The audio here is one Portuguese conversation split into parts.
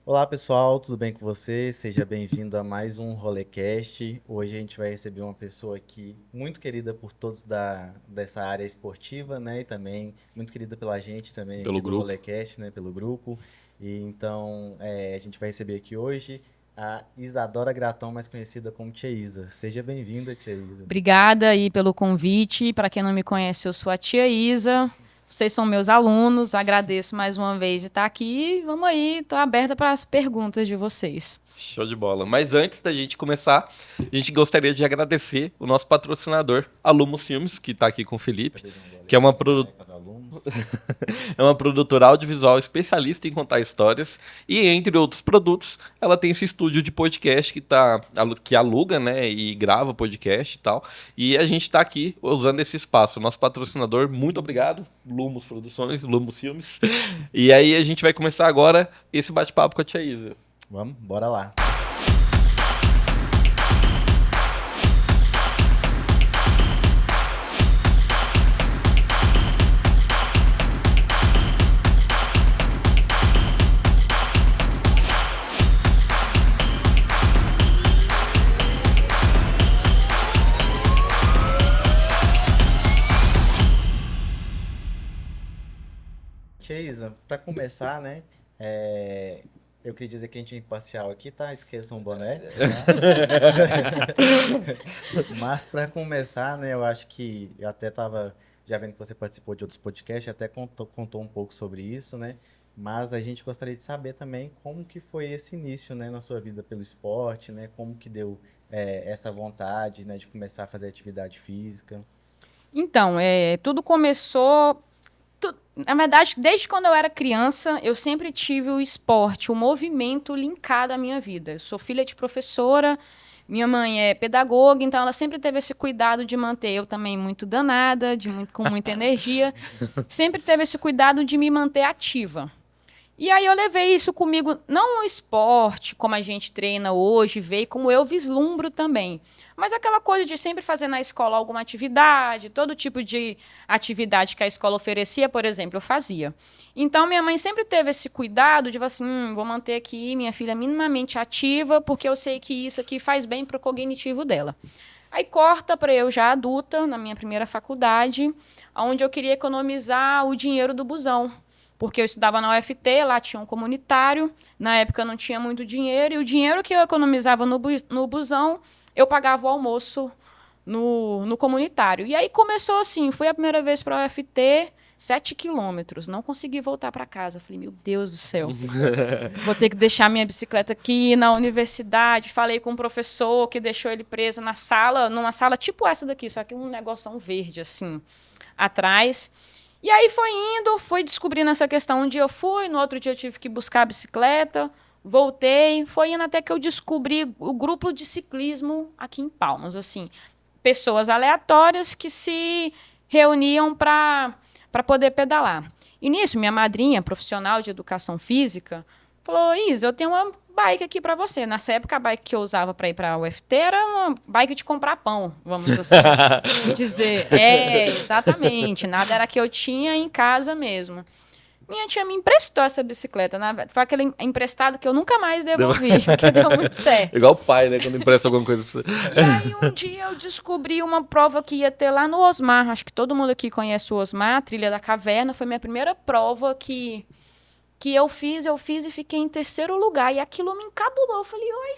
Olá pessoal, tudo bem com você? Seja bem-vindo a mais um Rolecast. Hoje a gente vai receber uma pessoa aqui muito querida por todos dessa área esportiva, né? E também muito querida pela gente também aqui Pelo do grupo. Rolecast, né? Pelo grupo. E então a gente vai receber aqui hoje a Isadora Gratão, mais conhecida como Tia Isa. Seja bem-vinda, Tia Isa. Obrigada aí pelo convite. Para quem não me conhece, eu sou a tia Isa. Vocês são meus alunos. Agradeço mais uma vez de estar aqui. Vamos aí, estou aberta para as perguntas de vocês. Show de bola. Mas antes da gente começar, a gente gostaria de agradecer o nosso patrocinador, a Lumos Filmes, que está aqui com o Felipe, que é é uma produtora audiovisual especialista em contar histórias. E entre outros produtos, ela tem esse estúdio de podcast que aluga, né, e grava podcast e tal. E a gente está aqui usando esse espaço. Nosso patrocinador, muito obrigado, Lumos Produções, Lumos Filmes. E aí a gente vai começar agora esse bate-papo com a Tia Isa. Vamos, bora lá. Tia Isa, para começar, né? Eu queria dizer que a gente é imparcial aqui, tá? Esqueçam o boné. Mas para começar, né? Eu acho que eu até estava já vendo que você participou de outros podcasts, até contou um pouco sobre isso, né? Mas a gente gostaria de saber também como que foi esse início, né, na sua vida pelo esporte, né? Como que deu essa vontade, né, de começar a fazer atividade física. Então, tudo começou. Na verdade, desde quando eu era criança, eu sempre tive o esporte, o movimento linkado à minha vida. Eu sou filha de professora, minha mãe é pedagoga, então ela sempre teve esse cuidado de manter eu também muito danada, com muita energia. Sempre teve esse cuidado de me manter ativa. E aí eu levei isso comigo, não o esporte, como a gente treina hoje, vê, como eu vislumbro também. Mas aquela coisa de sempre fazer na escola alguma atividade, todo tipo de atividade que a escola oferecia, por exemplo, eu fazia. Então, minha mãe sempre teve esse cuidado de, assim, vou manter aqui minha filha minimamente ativa, porque eu sei que isso aqui faz bem para o cognitivo dela. Aí corta para eu já adulta, na minha primeira faculdade, onde eu queria economizar o dinheiro do busão. Porque eu estudava na UFT, lá tinha um comunitário, na época eu não tinha muito dinheiro, e o dinheiro que eu economizava no busão, eu pagava o almoço no comunitário. E aí começou assim, fui a primeira vez para a UFT, 7 quilômetros, não consegui voltar para casa. Eu falei, meu Deus do céu, vou ter que deixar minha bicicleta aqui na universidade. Falei com um professor que deixou ele preso na sala, numa sala tipo essa daqui, só que um negoção verde, assim, atrás. E aí fui descobrindo essa questão. Um dia eu fui, no outro dia eu tive que buscar a bicicleta, voltei, foi indo até que eu descobri o grupo de ciclismo aqui em Palmas, assim, pessoas aleatórias que se reuniam para poder pedalar. E nisso, minha madrinha, profissional de educação física, falou, Isa, eu tenho uma bike aqui para você. Nessa época, a bike que eu usava para ir para a UFT era uma bike de comprar pão, vamos assim dizer. Exatamente. Nada era que eu tinha em casa mesmo. Minha tia me emprestou essa bicicleta. Foi aquele emprestado que eu nunca mais devolvi, que deu muito certo. Igual o pai, né? Quando empresta alguma coisa pra você. E aí, um dia eu descobri uma prova que ia ter lá no Osmar. Acho que todo mundo aqui conhece o Osmar, Trilha da Caverna. Foi minha primeira prova que eu fiz e fiquei em terceiro lugar. E aquilo me encabulou. Eu falei, oi.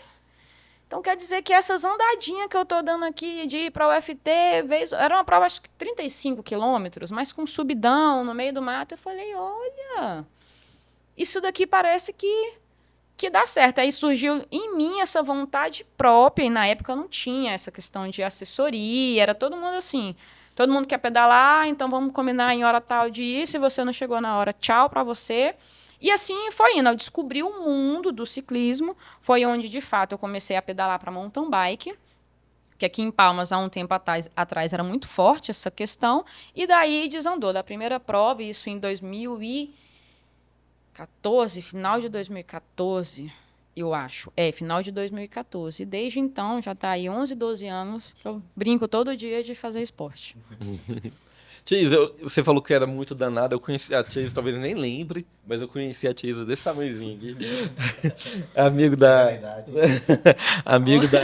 Então quer dizer que essas andadinhas que eu tô dando aqui de ir para o UFT, era uma prova acho que 35 quilômetros, mas com subidão, no meio do mato. Eu falei, olha, isso daqui parece que dá certo. Aí surgiu em mim essa vontade própria, e na época eu não tinha essa questão de assessoria, era todo mundo assim, todo mundo quer pedalar, então vamos combinar em hora tal de ir, se você não chegou na hora, tchau para você. E assim foi indo. Eu descobri o mundo do ciclismo. Foi onde, de fato, eu comecei a pedalar para mountain bike, que aqui em Palmas, há um tempo atrás, era muito forte essa questão. E daí desandou. Da primeira prova, isso em 2014, final de 2014, eu acho. Final de 2014. E desde então, já está aí 11, 12 anos, eu brinco todo dia de fazer esporte. Thaís, você falou que era muito danada, eu conheci a Thaís, talvez nem lembre, mas eu conheci a Thaís desse tamanhozinho aqui. Amigo da... Amigo da...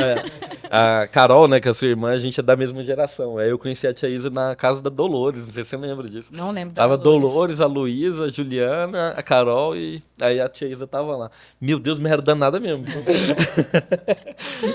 A Carol, né, que é a sua irmã, a gente é da mesma geração. Aí eu conheci a Thaís na casa da Dolores, não sei se você lembra disso. Não lembro da Tava Dolores. Dolores, a Luísa, a Juliana, a Carol e aí a Thaís tava lá. Meu Deus, mas era danada mesmo.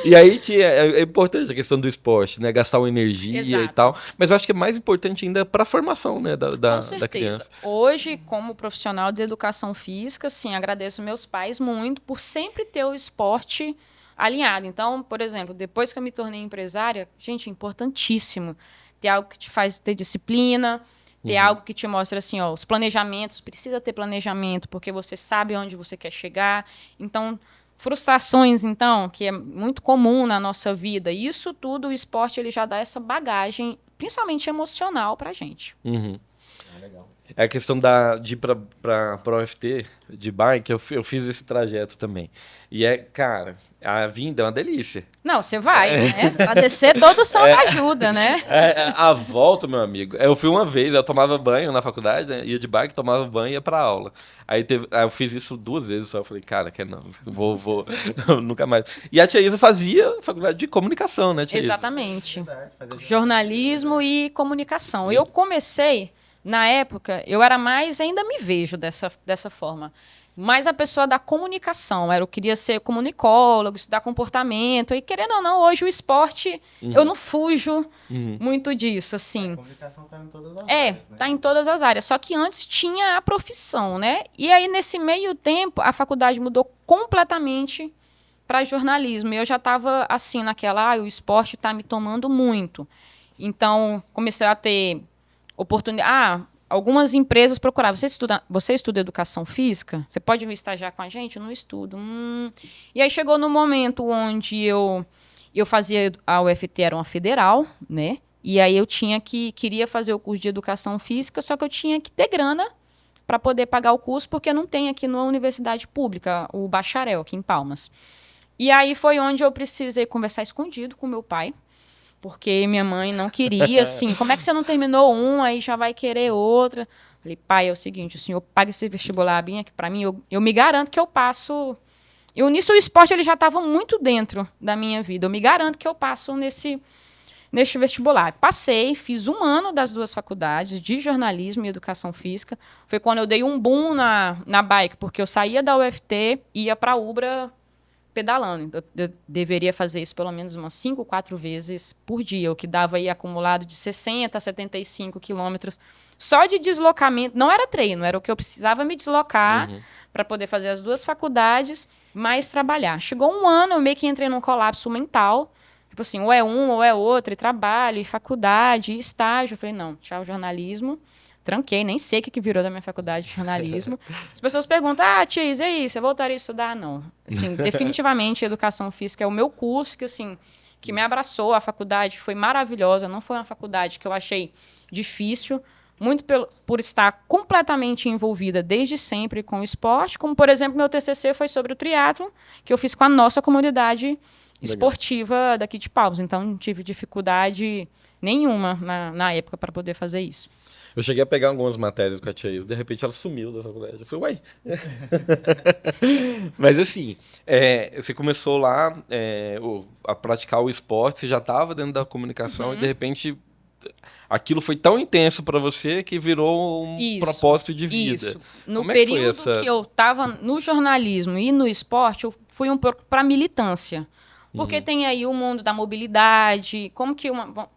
E aí é importante a questão do esporte, né? Gastar uma energia Exato. e tal. Mas eu acho que é mais importante ainda para a formação, né, Com da certeza. criança. Hoje, como profissional de educação física, sim, agradeço meus pais muito por sempre ter o esporte alinhado. Então, por exemplo, depois que eu me tornei empresária, gente, importantíssimo ter algo que te faz ter disciplina, ter algo que te mostra assim, ó, os planejamentos, precisa ter planejamento, porque você sabe onde você quer chegar. Então, frustrações, então, que é muito comum na nossa vida. Isso tudo, o esporte, ele já dá essa bagagem, principalmente emocional, pra gente. Legal. É a questão de ir para UFT de bike, eu fiz esse trajeto também. E cara, a vinda é uma delícia. Não, você vai, né? Pra descer, todo som ajuda, né? A volta, meu amigo. Eu fui uma vez, eu tomava banho na faculdade, né? Ia de bike, tomava banho e ia pra aula. Aí eu fiz isso 2 vezes só. Eu falei, cara, quer não, vou nunca mais. E a Tia Isa fazia faculdade de comunicação, né, Tia Isa? Exatamente. Verdade, Jornalismo e comunicação. Eu comecei, na época, eu era mais, ainda me vejo dessa forma, mais a pessoa da comunicação. Eu queria ser comunicólogo, estudar comportamento. E querendo ou não, hoje o esporte, eu não fujo muito disso, assim. A comunicação tá em todas as áreas, né? Tá em todas as áreas. Só que antes tinha a profissão, né? E aí, nesse meio tempo, a faculdade mudou completamente para jornalismo. E eu já estava assim, naquela, o esporte está me tomando muito. Então, comecei a ter oportunidade. Algumas empresas procuravam. Você estuda educação física? Você pode vir estagiar com a gente? Eu não estudo. E aí chegou no momento onde eu fazia a UFT, era uma federal, né? E aí eu queria fazer o curso de educação física, só que eu tinha que ter grana para poder pagar o curso, porque não tem aqui na universidade pública o bacharel aqui em Palmas. E aí foi onde eu precisei conversar escondido com meu pai, porque minha mãe não queria, assim, como é que você não terminou um, aí já vai querer outra? Falei, pai, é o seguinte, o senhor paga esse vestibular bem aqui para mim, eu me garanto que eu passo... Nisso o esporte ele já estava muito dentro da minha vida, eu me garanto que eu passo neste vestibular. Passei, fiz 1 ano das 2 faculdades, de jornalismo e educação física. Foi quando eu dei um boom na bike, porque eu saía da UFT e ia para a Ubra pedalando. Eu deveria fazer isso pelo menos umas 5, 4 vezes por dia, o que dava aí acumulado de 60 a 75 quilômetros só de deslocamento. Não era treino, era o que eu precisava me deslocar para poder fazer as 2 faculdades, mais trabalhar. Chegou 1 ano, eu meio que entrei num colapso mental. Tipo assim, ou é um ou é outro, e trabalho, e faculdade, e estágio. Eu falei, não, tchau, jornalismo. Tranquei, nem sei o que virou da minha faculdade de jornalismo. As pessoas perguntam, Tia, e aí, você voltaria a estudar? Não. Assim, definitivamente, educação física é o meu curso que me abraçou. A faculdade foi maravilhosa, não foi uma faculdade que eu achei difícil, muito por estar completamente envolvida desde sempre com o esporte, como, por exemplo, meu TCC foi sobre o triatlo, que eu fiz com a nossa comunidade esportiva daqui de Palmas. Então, não tive dificuldade nenhuma na época para poder fazer isso. Eu cheguei a pegar algumas matérias com a Tia Isa, de repente ela sumiu da faculdade. Eu falei, uai. Mas assim, você começou lá a praticar o esporte, você já estava dentro da comunicação e de repente aquilo foi tão intenso para você que virou um propósito de vida. Isso. No período que eu estava no jornalismo e no esporte, eu fui um pouco para militância. Porque tem aí o mundo da mobilidade,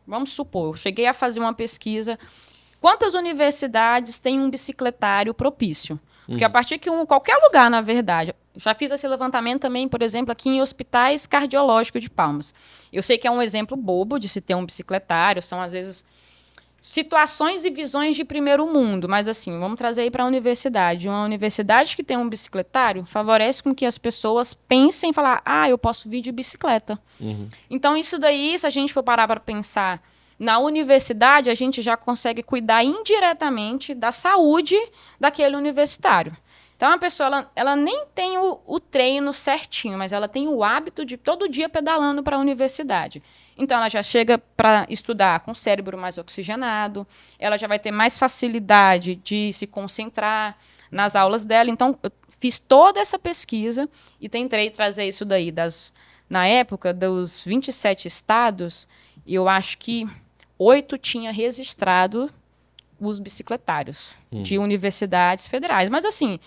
vamos supor, eu cheguei a fazer uma pesquisa, quantas universidades têm um bicicletário propício? Porque a partir que qualquer lugar, na verdade, já fiz esse levantamento também, por exemplo, aqui em hospitais cardiológicos de Palmas. Eu sei que é um exemplo bobo de se ter um bicicletário, são às vezes situações e visões de primeiro mundo, mas assim, vamos trazer aí para a universidade. Uma universidade que tem um bicicletário favorece com que as pessoas pensem e falar, eu posso vir de bicicleta. Então, isso daí, se a gente for parar para pensar, na universidade a gente já consegue cuidar indiretamente da saúde daquele universitário. Então, a pessoa, ela nem tem o treino certinho, mas ela tem o hábito de todo dia pedalando para a universidade. Então, ela já chega para estudar com o cérebro mais oxigenado, ela já vai ter mais facilidade de se concentrar nas aulas dela. Então, eu fiz toda essa pesquisa e tentei trazer isso daí na época, dos 27 estados, eu acho que 8 tinha registrado os bicicletários de universidades federais. Mas, assim,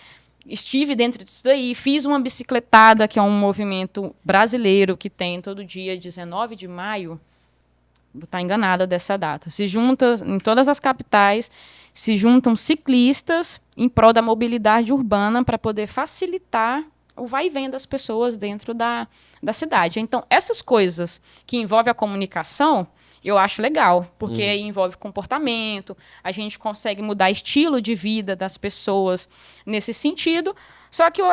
estive dentro disso daí, fiz uma bicicletada, que é um movimento brasileiro que tem todo dia, 19 de maio, vou estar enganada dessa data. Se junta, em todas as capitais, se juntam ciclistas em prol da mobilidade urbana para poder facilitar o vai e vem das pessoas dentro da cidade. Então, essas coisas que envolvem a comunicação, eu acho legal, porque aí envolve comportamento, a gente consegue mudar estilo de vida das pessoas nesse sentido, só que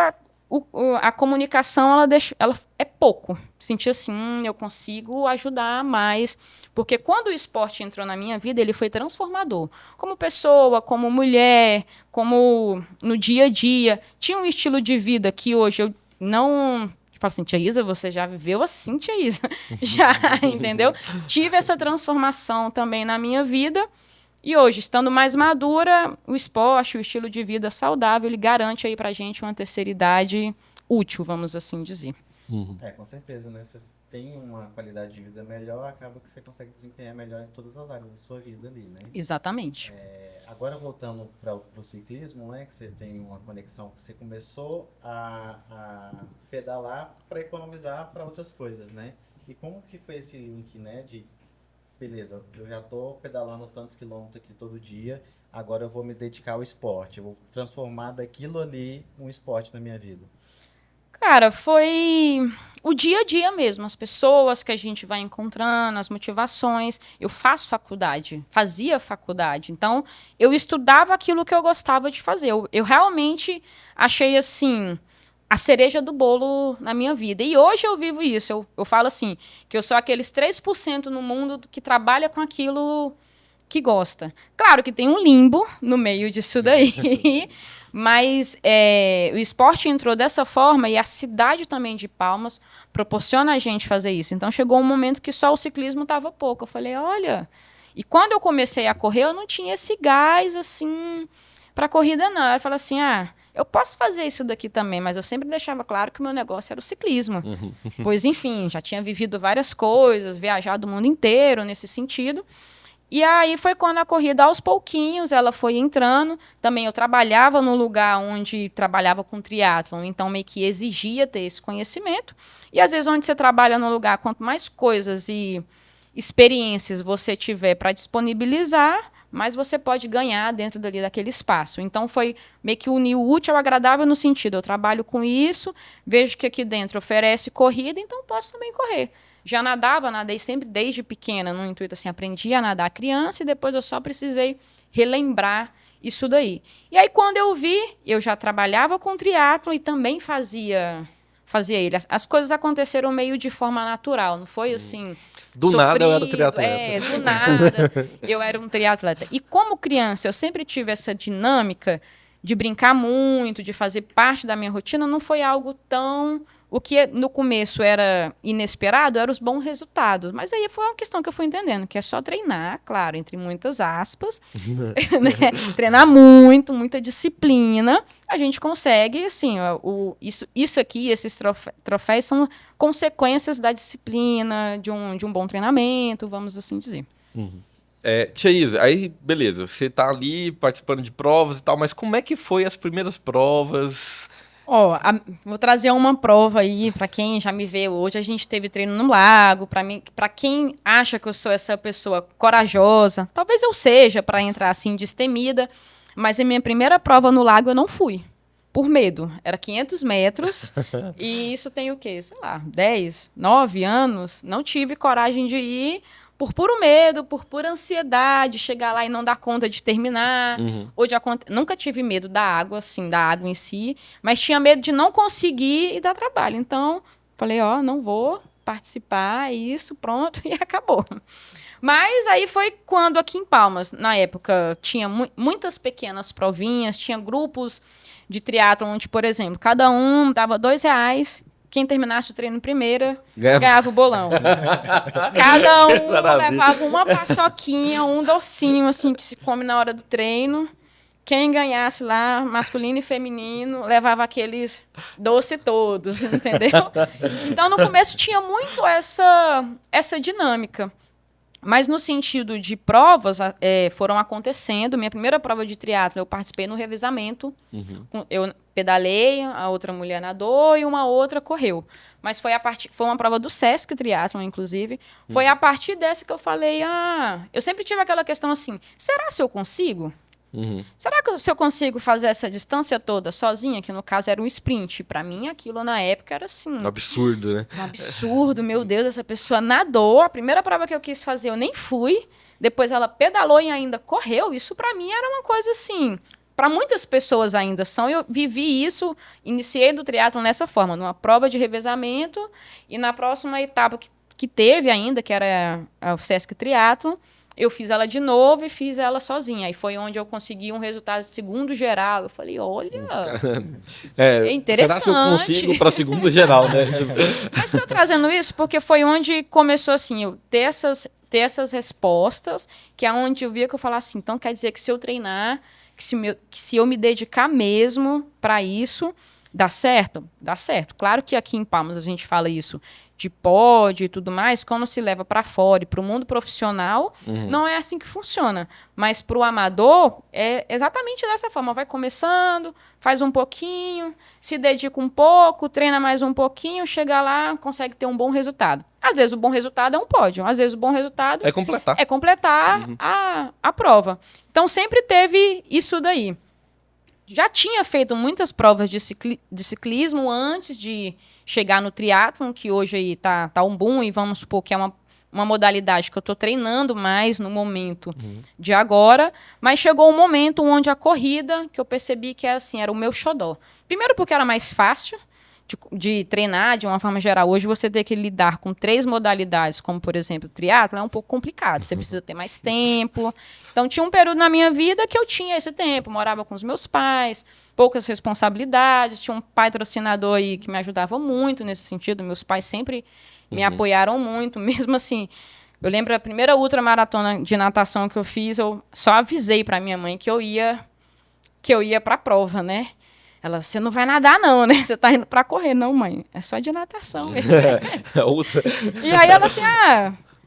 a comunicação, ela é pouco. Senti assim, eu consigo ajudar mais, porque quando o esporte entrou na minha vida, ele foi transformador. Como pessoa, como mulher, como no dia a dia. Tinha um estilo de vida que hoje eu não... Fala assim, tia Isa, você já viveu assim, tia Isa? Já, entendeu? Tive essa transformação também na minha vida. E hoje, estando mais madura, o esporte, o estilo de vida saudável, ele garante aí pra gente uma terceira idade útil, vamos assim dizer. Com certeza, né? Você tem uma qualidade de vida melhor, acaba que você consegue desempenhar melhor em todas as áreas da sua vida ali, né? Exatamente. Agora voltando para o ciclismo, né? Que você tem uma conexão, que você começou a pedalar para economizar para outras coisas, né? E como que foi esse link, né? De, beleza, eu já estou pedalando tantos quilômetros aqui todo dia, agora eu vou me dedicar ao esporte, eu vou transformar daquilo ali um esporte na minha vida. Cara, foi o dia a dia mesmo, as pessoas que a gente vai encontrando, as motivações. Eu fazia faculdade, então eu estudava aquilo que eu gostava de fazer. Eu realmente achei, assim, a cereja do bolo na minha vida. E hoje eu vivo isso, eu falo assim, que eu sou aqueles 3% no mundo que trabalha com aquilo que gosta. Claro que tem um limbo no meio disso daí, mas o esporte entrou dessa forma e a cidade também de Palmas proporciona a gente fazer isso. Então, chegou um momento que só o ciclismo estava pouco. Eu falei, olha... E quando eu comecei a correr, eu não tinha esse gás, assim, para corrida, não. Eu falei assim, eu posso fazer isso daqui também, mas eu sempre deixava claro que o meu negócio era o ciclismo. Pois, enfim, já tinha vivido várias coisas, viajado o mundo inteiro nesse sentido. E aí foi quando a corrida, aos pouquinhos, ela foi entrando. Também eu trabalhava num lugar onde trabalhava com triatlon, então meio que exigia ter esse conhecimento. E às vezes onde você trabalha num lugar, quanto mais coisas e experiências você tiver para disponibilizar, mais você pode ganhar dentro daquele espaço. Então foi meio que unir o útil ao agradável no sentido, eu trabalho com isso, vejo que aqui dentro oferece corrida, então posso também correr. Já nadei sempre desde pequena, no intuito assim, aprendi a nadar criança e depois eu só precisei relembrar isso daí. E aí quando eu vi, eu já trabalhava com triatlon e também fazia ele. As coisas aconteceram meio de forma natural, não foi assim... Do nada eu era triatleta. Do nada eu era um triatleta. E como criança eu sempre tive essa dinâmica de brincar muito, de fazer parte da minha rotina, não foi algo tão... O que no começo era inesperado eram os bons resultados. Mas aí foi uma questão que eu fui entendendo, que é só treinar, claro, entre muitas aspas, né? Treinar muito, muita disciplina, a gente consegue, assim, isso aqui, esses troféus são consequências da disciplina, de um bom treinamento, vamos assim dizer. Tia Isa, aí beleza, você tá ali participando de provas e tal, mas como é que foi as primeiras provas? Vou trazer uma prova aí para quem já me vê hoje. A gente teve treino no lago. Para quem acha que eu sou essa pessoa corajosa, talvez eu seja para entrar assim destemida, mas a minha primeira prova no lago eu não fui, por medo. Era 500 metros e isso tem o quê? Sei lá, 10, 9 anos. Não tive coragem de ir. Por puro medo, por pura ansiedade, chegar lá e não dar conta de terminar. Nunca tive medo da água, assim, da água em si, mas tinha medo de não conseguir e dar trabalho. Então, falei, não vou participar, isso, pronto, e acabou. Mas aí foi quando aqui em Palmas, na época, tinha muitas pequenas provinhas, tinha grupos de triatlon, onde, por exemplo, cada um dava R$2, quem terminasse o treino primeiro ganhava o bolão. Cada um levava uma paçoquinha, um docinho, assim, que se come na hora do treino. Quem ganhasse lá, masculino e feminino, levava aqueles doce todos, entendeu? Então, no começo tinha muito essa dinâmica. Mas no sentido de provas, foram acontecendo. Minha primeira prova de triatlo, eu participei no revezamento. Eu pedalei, a outra mulher nadou e uma outra correu. Mas foi uma prova do Sesc Triathlon, inclusive. Foi a partir dessa que eu falei, eu sempre tive aquela questão assim, será se eu consigo? Será que se eu consigo fazer essa distância toda sozinha, que no caso era um sprint, para mim aquilo na época era assim... Um absurdo, né? Um absurdo, meu Deus, essa pessoa nadou, a primeira prova que eu quis fazer eu nem fui, depois ela pedalou e ainda correu, isso para mim era uma coisa assim... Para muitas pessoas ainda são, eu vivi isso, iniciei do triatlon nessa forma, numa prova de revezamento, e na próxima etapa que teve ainda, que era o Sesc Triathlon, eu fiz ela de novo e fiz ela sozinha. Aí foi onde eu consegui um resultado de segundo geral. Eu falei, olha, é interessante. Será que eu consigo para segundo geral, né? Mas estou trazendo isso porque foi onde começou assim, eu ter essas respostas, que é onde eu via que eu falava assim, então quer dizer que se eu treinar, que se eu me dedicar mesmo para isso, dá certo? Dá certo. Claro que aqui em Palmas a gente fala isso de pódio e tudo mais, quando se leva para fora e para o mundo profissional, não é assim que funciona. Mas para o amador, é exatamente dessa forma. Vai começando, faz um pouquinho, se dedica um pouco, treina mais um pouquinho, chega lá, consegue ter um bom resultado. Às vezes o bom resultado é um pódio, às vezes o bom resultado é completar a prova. Então sempre teve isso daí. Já tinha feito muitas provas de ciclismo antes de chegar no triatlon, que hoje aí tá um boom, e vamos supor que é uma modalidade que eu estou treinando mais no momento de agora, mas chegou um momento onde a corrida, que eu percebi que era o meu xodó. Primeiro porque era mais fácil de treinar, de uma forma geral. Hoje você ter que lidar com 3 modalidades, como por exemplo o triatlon, é um pouco complicado. Você precisa ter mais tempo. Então tinha um período na minha vida que eu tinha esse tempo. Morava com os meus pais, poucas responsabilidades. Tinha um patrocinador aí que me ajudava muito nesse sentido. Meus pais sempre me apoiaram muito. Mesmo assim, eu lembro a primeira ultramaratona de natação que eu fiz, eu só avisei para minha mãe que eu ia para a prova, né? Ela, você não vai nadar não, né? Você tá indo pra correr. Não, mãe, é só de natação mesmo. E aí ela assim,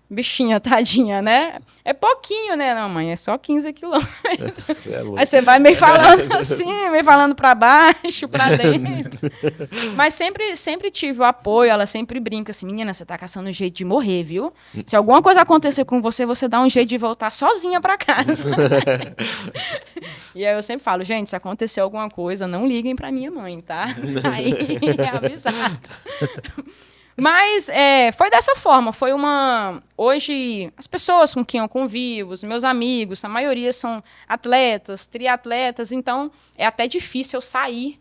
bichinha, tadinha, né? É pouquinho, né? Não, mãe, é só 15 quilômetros. Aí você vai meio falando assim, meio falando pra baixo, pra dentro. Mas sempre tive o apoio, ela sempre brinca assim, menina, você tá caçando um jeito de morrer, viu? Se alguma coisa acontecer com você, você dá um jeito de voltar sozinha pra casa. E aí eu sempre falo, gente, se acontecer alguma coisa, não liguem pra minha mãe, tá? Aí é avisado. Mas foi dessa forma, hoje, as pessoas com quem eu convivo, os meus amigos, a maioria são atletas, triatletas, então é até difícil eu sair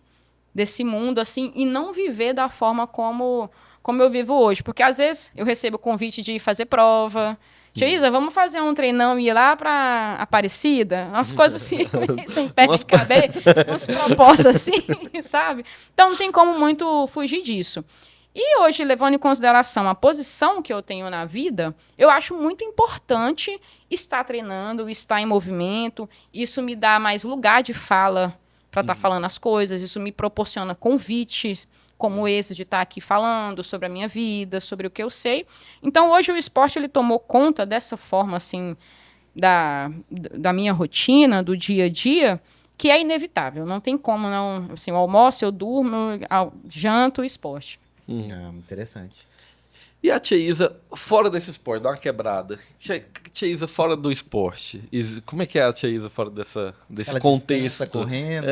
desse mundo assim e não viver da forma como eu vivo hoje. Porque às vezes eu recebo o convite de fazer prova. Tia Isa, vamos fazer um treinão e ir lá para Aparecida? Umas coisas assim, sem pé de cabeça, umas propostas assim, sabe? Então não tem como muito fugir disso. E hoje, levando em consideração a posição que eu tenho na vida, eu acho muito importante estar treinando, estar em movimento. Isso me dá mais lugar de fala para estar falando as coisas. Isso me proporciona convites como esse de estar aqui falando sobre a minha vida, sobre o que eu sei. Então, hoje o esporte ele tomou conta dessa forma assim, da minha rotina, do dia a dia, que é inevitável. Não tem como, não. Assim, eu almoço, eu durmo, janto, esporte. Interessante. E a Tia Isa fora desse esporte? Dá uma quebrada. Tia Isa fora do esporte. Como é que é a Tia Isa fora desse ela contexto? Correndo.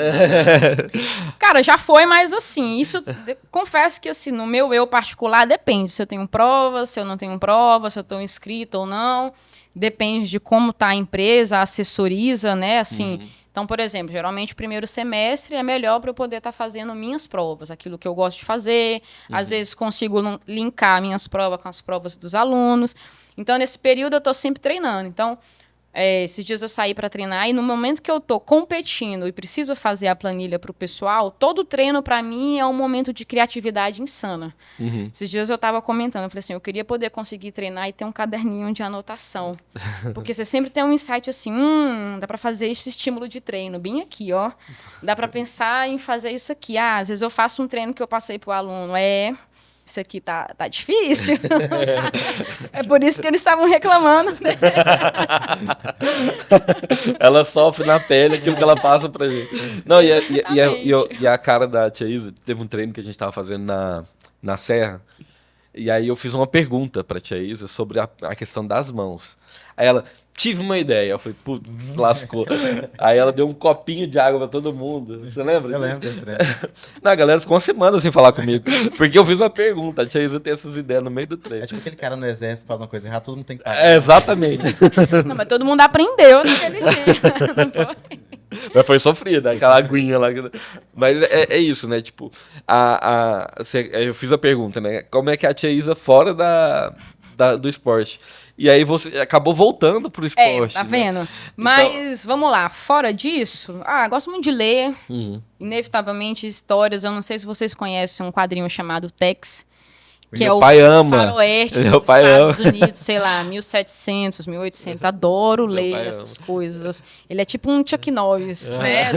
Cara, já foi, mas assim, isso confesso que assim, no meu eu particular depende. Se eu tenho prova, se eu não tenho prova, se eu estou inscrito ou não. Depende de como está a empresa, a assessoriza, né? Assim, então, por exemplo, geralmente o primeiro semestre é melhor para eu poder estar fazendo minhas provas, aquilo que eu gosto de fazer. Às vezes consigo linkar minhas provas com as provas dos alunos. Então, nesse período eu estou sempre treinando. Então, Esses dias eu saí para treinar e no momento que eu tô competindo e preciso fazer a planilha pro pessoal, todo treino para mim é um momento de criatividade insana. Esses dias eu tava comentando, eu falei assim, eu queria poder conseguir treinar e ter um caderninho de anotação. Porque você sempre tem um insight assim, dá para fazer esse estímulo de treino bem aqui, ó. Dá para pensar em fazer isso aqui. Às vezes eu faço um treino que eu passei pro aluno, isso aqui tá difícil. É por isso que eles estavam reclamando. Né? Ela sofre na pele aquilo que ela passa pra gente. Não, e a cara da tia Isa, teve um treino que a gente tava fazendo na Serra, e aí eu fiz uma pergunta pra tia Isa sobre a questão das mãos. Aí ela, tive uma ideia. Eu falei, putz, lascou. Aí ela deu um copinho de água pra todo mundo. Você lembra? Eu lembro desse treino. Não, a galera ficou uma semana sem falar comigo. Porque eu fiz uma pergunta. A tia Isa tem essas ideias no meio do treino. É tipo aquele cara no exército faz uma coisa errada, todo mundo tem que parar. Exatamente. Não, mas todo mundo aprendeu naquele dia. Não foi? Mas foi sofrida, aquela aguinha lá. Mas é isso, né? Tipo, eu fiz a pergunta, né? Como é que é a tia Isa fora do esporte? E aí você acabou voltando pro esporte. Tá né? vendo? Mas vamos lá, fora disso, gosto muito de ler. Inevitavelmente, histórias. Eu não sei se vocês conhecem um quadrinho chamado Tex. Que Meu é o pai ama. faroeste Meu dos pai Estados ama. Unidos, sei lá, 1700, 1800. Adoro Meu ler pai essas coisas. Ele é tipo um Chuck Norris, né?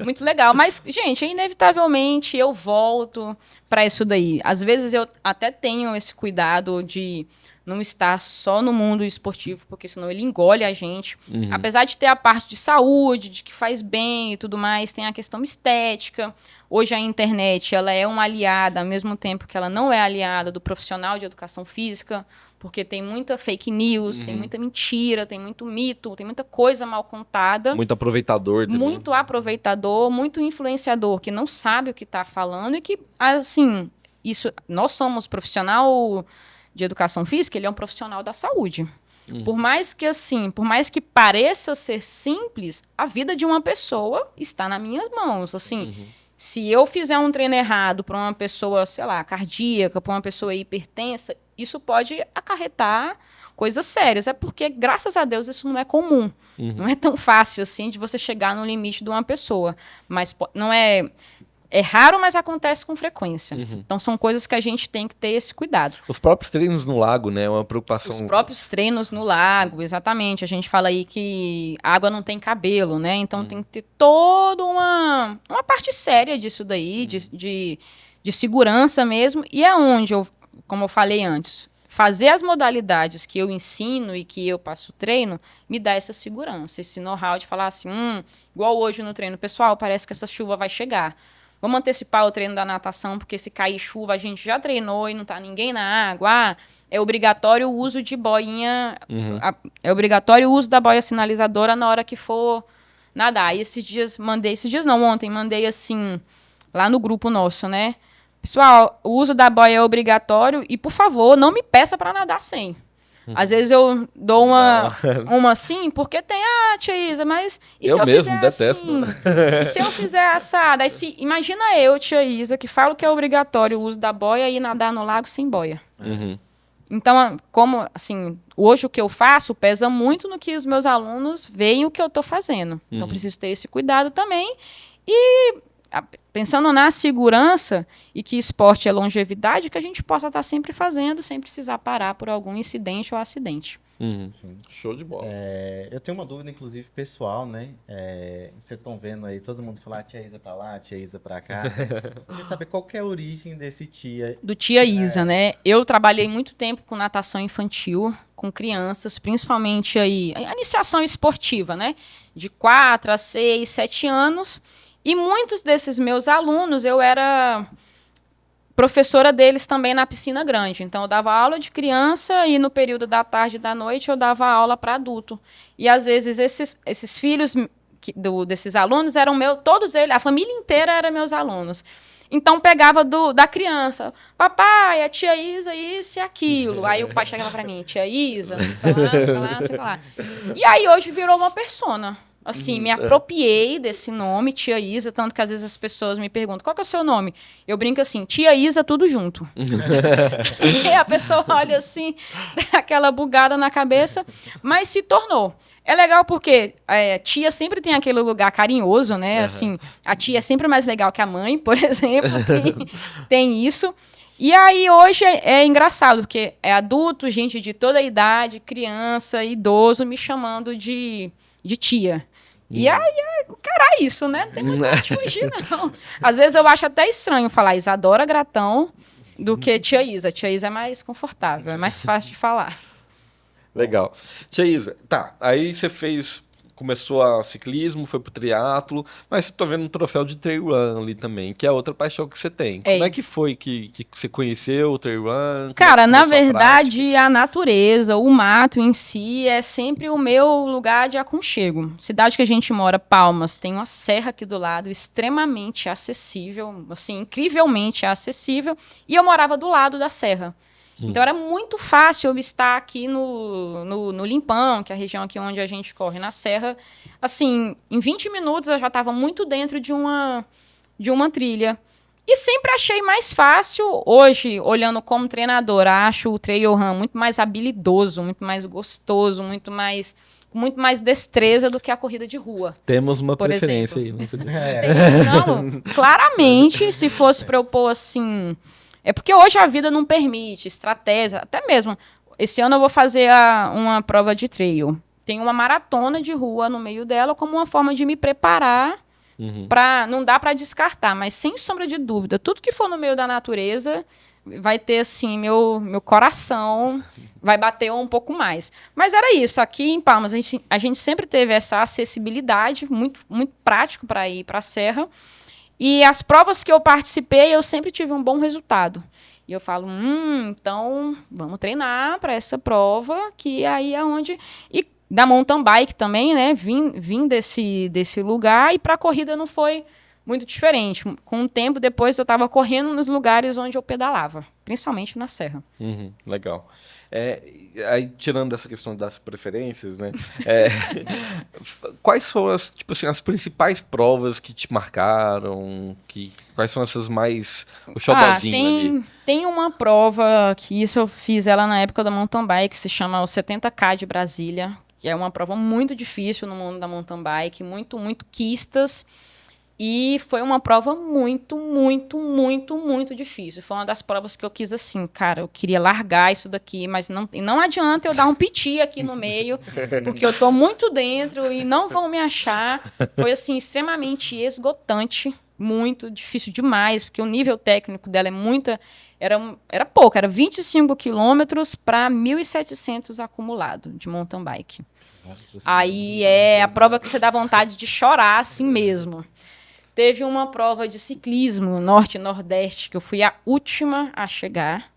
Muito legal. Mas, gente, inevitavelmente eu volto para isso daí. Às vezes eu até tenho esse cuidado de não estar só no mundo esportivo, porque senão ele engole a gente. Apesar de ter a parte de saúde, de que faz bem e tudo mais, tem a questão estética. Hoje a internet ela é uma aliada, ao mesmo tempo que ela não é aliada do profissional de educação física, porque tem muita fake news, tem muita mentira, tem muito mito, tem muita coisa mal contada. Muito aproveitador também. Muito aproveitador, muito influenciador, que não sabe o que está falando e que, assim, nós somos profissional de educação física, ele é um profissional da saúde. Por mais que pareça ser simples, a vida de uma pessoa está nas minhas mãos, assim. Se eu fizer um treino errado para uma pessoa, sei lá, cardíaca, para uma pessoa hipertensa, isso pode acarretar coisas sérias. É porque, graças a Deus, isso não é comum. Não é tão fácil assim de você chegar no limite de uma pessoa. Mas não é... É raro, mas acontece com frequência. Então, são coisas que a gente tem que ter esse cuidado. Os próprios treinos no lago, né? É uma preocupação. Os próprios treinos no lago, exatamente. A gente fala aí que a água não tem cabelo, né? Então, tem que ter toda uma parte séria disso daí, de segurança mesmo. E é onde, como eu falei antes, fazer as modalidades que eu ensino e que eu passo treino me dá essa segurança, esse know-how de falar assim, igual hoje no treino, pessoal, parece que essa chuva vai chegar. Vamos antecipar o treino da natação, porque se cair chuva, a gente já treinou e não tá ninguém na água. É obrigatório o uso de boinha. É obrigatório o uso da boia sinalizadora na hora que for nadar. E ontem, mandei assim, lá no grupo nosso, né? Pessoal, o uso da boia é obrigatório e, por favor, não me peça para nadar sem. Às vezes eu dou uma assim, porque tem, tia Isa, mas e se eu mesmo fizer detesto. assim? E se eu fizer assada? Imagina eu, tia Isa, que falo que é obrigatório o uso da boia e nadar no lago sem boia. Então, como, assim, hoje o que eu faço pesa muito no que os meus alunos veem o que eu estou fazendo. Então, preciso ter esse cuidado também. E pensando na segurança e que esporte é longevidade, que a gente possa estar sempre fazendo sem precisar parar por algum incidente ou acidente. Show de bola. Eu tenho uma dúvida, inclusive, pessoal, né? Vocês estão vendo aí todo mundo falar tia Isa pra lá, tia Isa pra cá. Eu queria saber qual que é a origem desse tia. Do tia Isa, né? Eu trabalhei muito tempo com natação infantil, com crianças, principalmente aí, a iniciação esportiva, né? De 4 a 6, 7 anos. E muitos desses meus alunos, eu era professora deles também na piscina grande. Então, eu dava aula de criança e no período da tarde e da noite eu dava aula para adulto. E, às vezes, esses filhos desses alunos eram meus, todos eles, a família inteira era meus alunos. Então, pegava da criança, papai, a tia Isa, isso e aquilo. Aí o pai chegava para mim, tia Isa, não sei o que lá, não sei o que lá. E aí, hoje, virou uma persona. Assim, me apropriei desse nome, Tia Isa, tanto que às vezes as pessoas me perguntam, qual que é o seu nome? Eu brinco assim, Tia Isa, tudo junto. E a pessoa olha assim, dá aquela bugada na cabeça, mas se tornou. É legal porque tia sempre tem aquele lugar carinhoso, né? Assim, a tia é sempre mais legal que a mãe, por exemplo, tem isso. E aí hoje é engraçado, porque é adulto, gente de toda a idade, criança, idoso, me chamando de tia. E aí, cara, isso, né? Não tem muito pra onde fugir, não. Às vezes eu acho até estranho falar Isadora Gratão do que Tia Isa. Tia Isa é mais confortável, é mais fácil de falar. Legal. Tia Isa, tá, aí você começou a ciclismo, foi pro triatlo, mas eu tô vendo um troféu de trail run ali também, que é outra paixão que você tem. Como é que foi que você conheceu o trail run? Cara, na verdade, a natureza, o mato em si é sempre o meu lugar de aconchego. Cidade que a gente mora, Palmas, tem uma serra aqui do lado, extremamente acessível, assim, incrivelmente acessível, e eu morava do lado da serra. Então era muito fácil eu estar aqui no Limpão, que é a região aqui onde a gente corre na serra. Assim, em 20 minutos eu já estava muito dentro de uma trilha. E sempre achei mais fácil, hoje, olhando como treinadora, acho o trail run muito mais habilidoso, muito mais gostoso, com muito mais destreza do que a corrida de rua. Temos uma por preferência exemplo. aí. Não, claramente, se fosse para eu pôr assim... É porque hoje a vida não permite, estratégia, até mesmo. Esse ano eu vou fazer uma prova de trail. Tem uma maratona de rua no meio dela como uma forma de me preparar para... Não dá para descartar, mas sem sombra de dúvida, tudo que for no meio da natureza vai ter, assim, meu coração vai bater um pouco mais. Mas era isso. Aqui em Palmas, a gente sempre teve essa acessibilidade, muito, muito prático para ir para a serra. E as provas que eu participei, eu sempre tive um bom resultado. E eu falo, então vamos treinar para essa prova, que aí é onde... E da mountain bike também, né? Vim desse lugar e para a corrida não foi muito diferente. Com um tempo depois eu estava correndo nos lugares onde eu pedalava, principalmente na serra. Legal. Aí, tirando essa questão das preferências, né? Quais foram as principais provas que te marcaram? Quais são essas mais... O xodozinho ali? Tem uma prova que isso eu fiz ela na época da mountain bike, que se chama o 70K de Brasília, que é uma prova muito difícil no mundo da mountain bike, muito, muito quistas. E foi uma prova muito, muito, muito, muito difícil. Foi uma das provas que eu quis assim, cara, eu queria largar isso daqui, mas não adianta eu dar um piti aqui no meio, porque eu tô muito dentro e não vão me achar. Foi, assim, extremamente esgotante, muito difícil demais, porque o nível técnico dela era pouco, era 25 quilômetros para 1.700 acumulado de mountain bike. Nossa Aí é a prova que você dá vontade de chorar assim mesmo. Teve uma prova de ciclismo norte e nordeste, que eu fui a última a chegar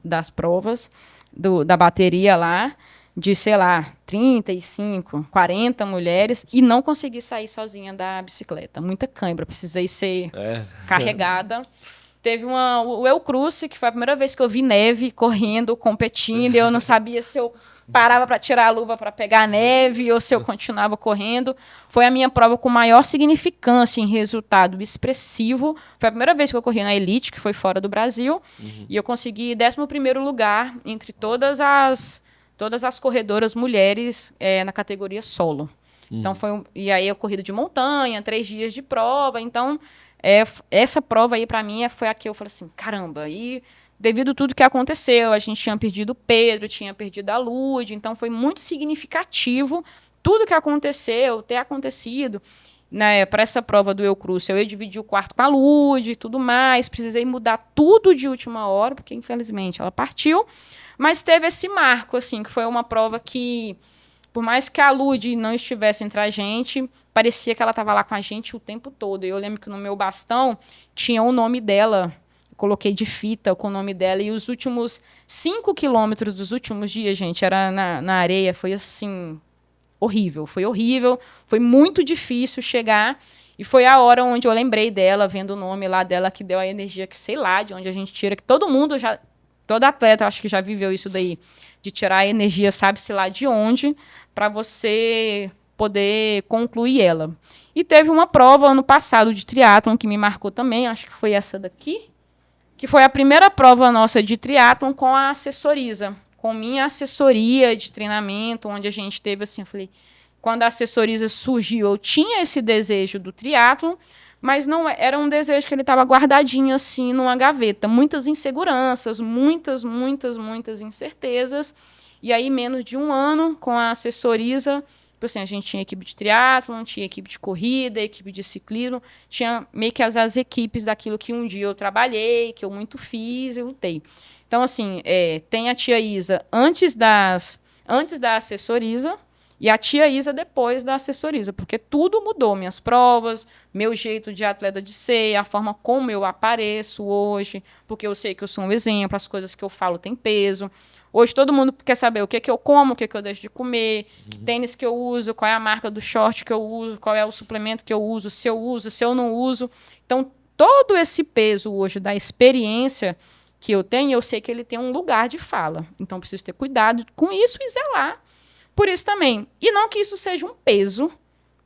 das provas, da bateria lá, de, sei lá, 35, 40 mulheres, e não consegui sair sozinha da bicicleta. Muita cãibra, precisei ser carregada. Teve o El Cruce, que foi a primeira vez que eu vi neve correndo, competindo, e eu não sabia se eu parava para tirar a luva para pegar a neve ou se eu continuava correndo. Foi a minha prova com maior significância em resultado expressivo. Foi a primeira vez que eu corri na Elite, que foi fora do Brasil, e eu consegui 11º lugar entre todas as corredoras mulheres na categoria solo. Então e aí a corrida de montanha, 3 dias de prova, então... essa prova aí, pra mim, foi a que eu falei assim, caramba, e devido a tudo que aconteceu, a gente tinha perdido o Pedro, tinha perdido a Lud, então foi muito significativo tudo que aconteceu, ter acontecido, né, para essa prova do El Cruce. Eu ia dividir o quarto com a Lud e tudo mais, precisei mudar tudo de última hora, porque infelizmente ela partiu, mas teve esse marco, assim, que foi uma prova que, por mais que a Lud não estivesse entre a gente, parecia que ela estava lá com a gente o tempo todo. Eu lembro que no meu bastão tinha o nome dela, eu coloquei de fita com o nome dela, e os últimos 5 quilômetros dos últimos dias, gente, era na areia, foi assim, horrível, foi muito difícil chegar, e foi a hora onde eu lembrei dela, vendo o nome lá dela, que deu a energia que sei lá, de onde a gente tira, que todo atleta, acho que já viveu isso daí, de tirar a energia, sabe-se lá de onde, para você poder concluir ela. E teve uma prova ano passado de triatlon que me marcou também, acho que foi essa daqui, que foi a primeira prova nossa de triatlon com a assessoriza, com minha assessoria de treinamento, onde a gente teve assim, eu falei, quando a assessoriza surgiu, eu tinha esse desejo do triatlon, mas não era um desejo que ele estava guardadinho assim numa gaveta. Muitas inseguranças, muitas incertezas. E aí, menos de um ano, com a assessoriza, tipo assim, a gente tinha equipe de triatlon, tinha equipe de corrida, equipe de ciclismo, tinha meio que as equipes daquilo que um dia eu trabalhei, que eu muito fiz e lutei. Então, assim, tem a tia Isa antes da assessoriza, e a tia Isa depois da assessoriza, porque tudo mudou, minhas provas, meu jeito de atleta de ser, a forma como eu apareço hoje, porque eu sei que eu sou um exemplo, as coisas que eu falo têm peso. Hoje todo mundo quer saber o que eu como, o que eu deixo de comer, que tênis que eu uso, qual é a marca do short que eu uso, qual é o suplemento que eu uso, se eu não uso. Então, todo esse peso hoje da experiência que eu tenho, eu sei que ele tem um lugar de fala. Então, preciso ter cuidado com isso e zelar por isso também. E não que isso seja um peso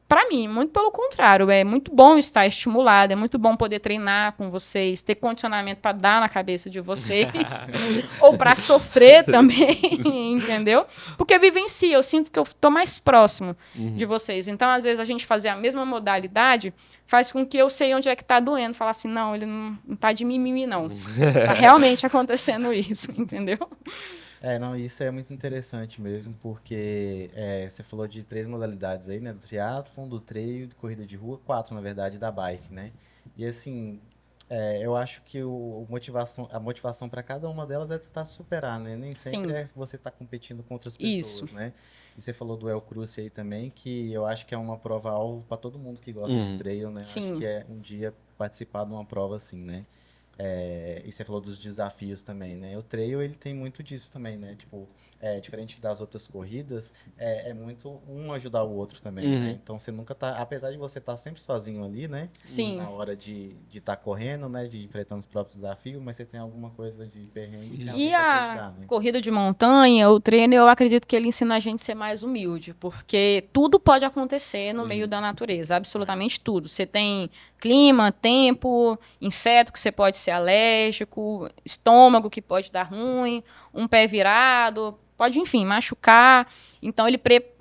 para mim, muito pelo contrário. É muito bom estar estimulado, é muito bom poder treinar com vocês, ter condicionamento para dar na cabeça de vocês, ou para sofrer também, entendeu? Porque vivencio, eu sinto que eu estou mais próximo de vocês. Então, às vezes, a gente fazer a mesma modalidade faz com que eu sei onde é que está doendo. Falar assim, não, ele não está de mimimi, não. Está realmente acontecendo isso, entendeu? Não, isso é muito interessante mesmo, porque você falou de 3 modalidades aí, né? Do triatlon, do trail, de corrida de rua, 4, na verdade, da bike, né? E assim, eu acho que a motivação para cada uma delas é tentar superar, né? Nem sempre você tá competindo com outras pessoas, né? E você falou do El Cruce aí também, que eu acho que é uma prova-alvo para todo mundo que gosta de trail, né? Sim. Acho que é um dia participar de uma prova assim, né? E você falou dos desafios também, né? O trail, ele tem muito disso também, né? Tipo, diferente das outras corridas, é muito um ajudar o outro também, né? Então, você nunca tá... Apesar de você estar sempre sozinho ali, né? Sim. Na hora de estar correndo, né? De enfrentando os próprios desafios, mas você tem alguma coisa de perrengue que tem alguém pra te ajudar, né? Corrida de montanha, o treino, eu acredito que ele ensina a gente a ser mais humilde, porque tudo pode acontecer no meio da natureza, absolutamente tudo. Você tem clima, tempo, inseto que você pode ser alérgico, estômago que pode dar ruim, um pé virado, pode, enfim, machucar. Então,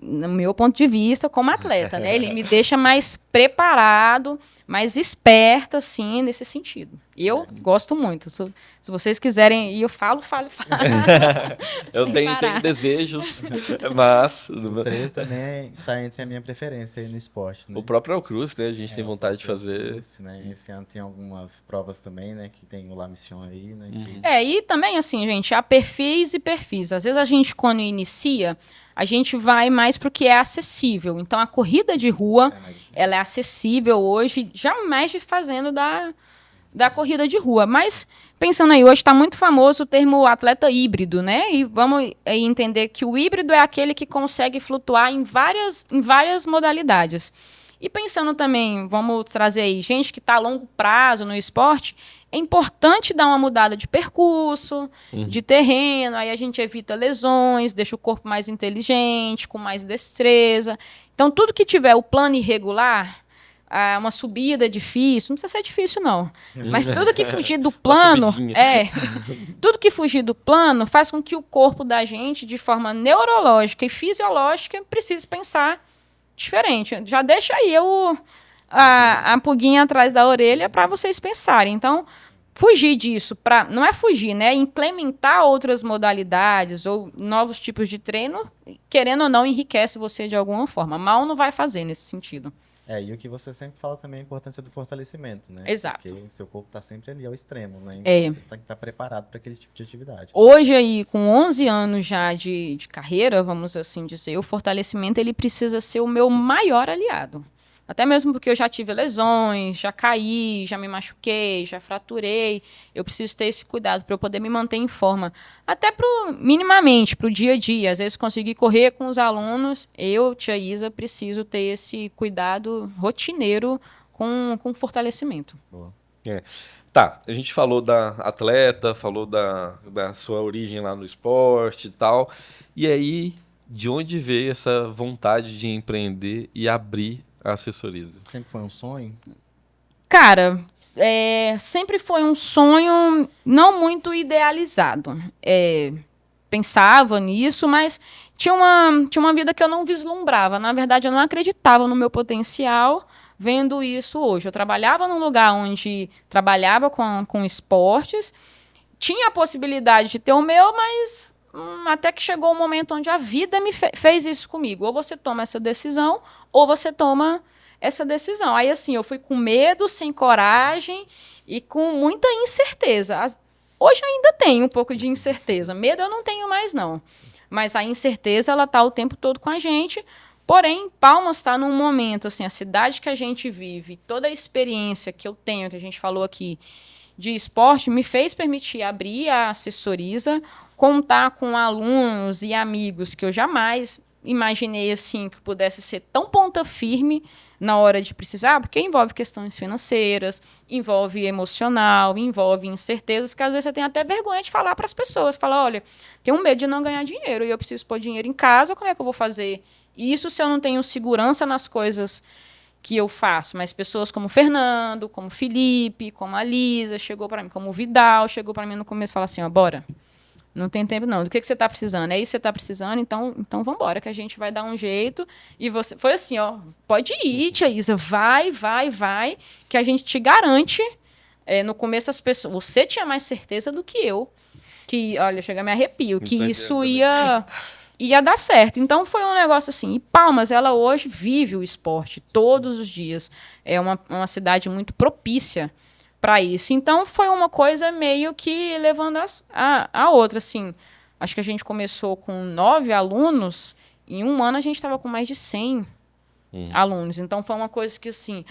no meu ponto de vista, como atleta, né, ele me deixa mais preparado, mais esperta, assim, nesse sentido. Eu gosto muito. Se vocês quiserem, e eu falo. Eu tenho desejos, mas... O treino também está entre a minha preferência aí no esporte, né? O próprio El Cruz, né? A gente tem vontade de fazer. Cruz, né? Esse ano tem algumas provas também, né? Que tem o La Mission aí, né? E também, assim, gente, há perfis e perfis. Às vezes a gente, quando inicia, a gente vai mais para o que é acessível. Então, a corrida de rua, ela é acessível hoje, jamais fazendo da corrida de rua. Mas, pensando aí, hoje está muito famoso o termo atleta híbrido, né? E vamos entender que o híbrido é aquele que consegue flutuar em várias modalidades. E pensando também, vamos trazer aí, gente que está a longo prazo no esporte, é importante dar uma mudada de percurso, de terreno, aí a gente evita lesões, deixa o corpo mais inteligente, com mais destreza. Então, tudo que tiver o plano irregular, uma subida difícil, não precisa ser difícil, não. Mas tudo que fugir do plano, tudo que fugir do plano faz com que o corpo da gente, de forma neurológica e fisiológica, precise pensar diferente. Já deixa aí a pulguinha atrás da orelha para vocês pensarem. Então, fugir disso, não é fugir, né? Implementar outras modalidades ou novos tipos de treino, querendo ou não, enriquece você de alguma forma. Mal não vai fazer nesse sentido. E o que você sempre fala também é a importância do fortalecimento, né? Exato. Porque seu corpo está sempre ali ao extremo, né? Então você tem que estar preparado para aquele tipo de atividade. Hoje aí, com 11 anos já de carreira, vamos assim dizer, o fortalecimento ele precisa ser o meu maior aliado. Até mesmo porque eu já tive lesões, já caí, já me machuquei, já fraturei. Eu preciso ter esse cuidado para eu poder me manter em forma. Até minimamente, para o dia a dia. Às vezes conseguir correr com os alunos. Eu, tia Isa, preciso ter esse cuidado rotineiro com fortalecimento. Boa. Tá, a gente falou da atleta, falou da sua origem lá no esporte e tal. E aí de onde veio essa vontade de empreender e abrir a Assessoriza? Sempre foi um sonho? Cara, sempre foi um sonho não muito idealizado. Pensava nisso, mas tinha uma vida que eu não vislumbrava. Na verdade, eu não acreditava no meu potencial vendo isso hoje. Eu trabalhava num lugar onde trabalhava com esportes, tinha a possibilidade de ter o meu, mas até que chegou um momento onde a vida me fez isso comigo. Ou você toma essa decisão, ou você toma essa decisão. Aí, assim, eu fui com medo, sem coragem e com muita incerteza. Hoje ainda tenho um pouco de incerteza. Medo eu não tenho mais, não. Mas a incerteza, ela está o tempo todo com a gente. Porém, Palmas está num momento, assim, a cidade que a gente vive, toda a experiência que eu tenho, que a gente falou aqui, de esporte, me fez permitir abrir a Assessoriza, contar com alunos e amigos que eu jamais imaginei, assim, que pudesse ser tão ponta firme na hora de precisar, porque envolve questões financeiras, envolve emocional, envolve incertezas, que às vezes você tem até vergonha de falar para as pessoas. Falar, olha, tenho medo de não ganhar dinheiro e eu preciso pôr dinheiro em casa, como é que eu vou fazer isso se eu não tenho segurança nas coisas que eu faço? Mas pessoas como o Fernando, como o Felipe, como a Lisa, chegou para mim, como o Vidal, chegou para mim no começo e falou assim, ó, bora. Não tem tempo, não. Do que você está precisando? É isso que você está precisando? Então vamos embora, que a gente vai dar um jeito. E você foi assim, ó, pode ir, tia Isa, vai, que a gente te garante. No começo, as pessoas... Você tinha mais certeza do que eu. Que, olha, chega a me arrepio. Que isso ia dar certo. Então, foi um negócio assim. E Palmas, ela hoje vive o esporte todos os dias. É uma cidade muito propícia para isso. Então, foi uma coisa meio que levando a outra, assim. Acho que a gente começou com 9 alunos, em um ano a gente estava com mais de 100 alunos. Então, foi uma coisa que, assim,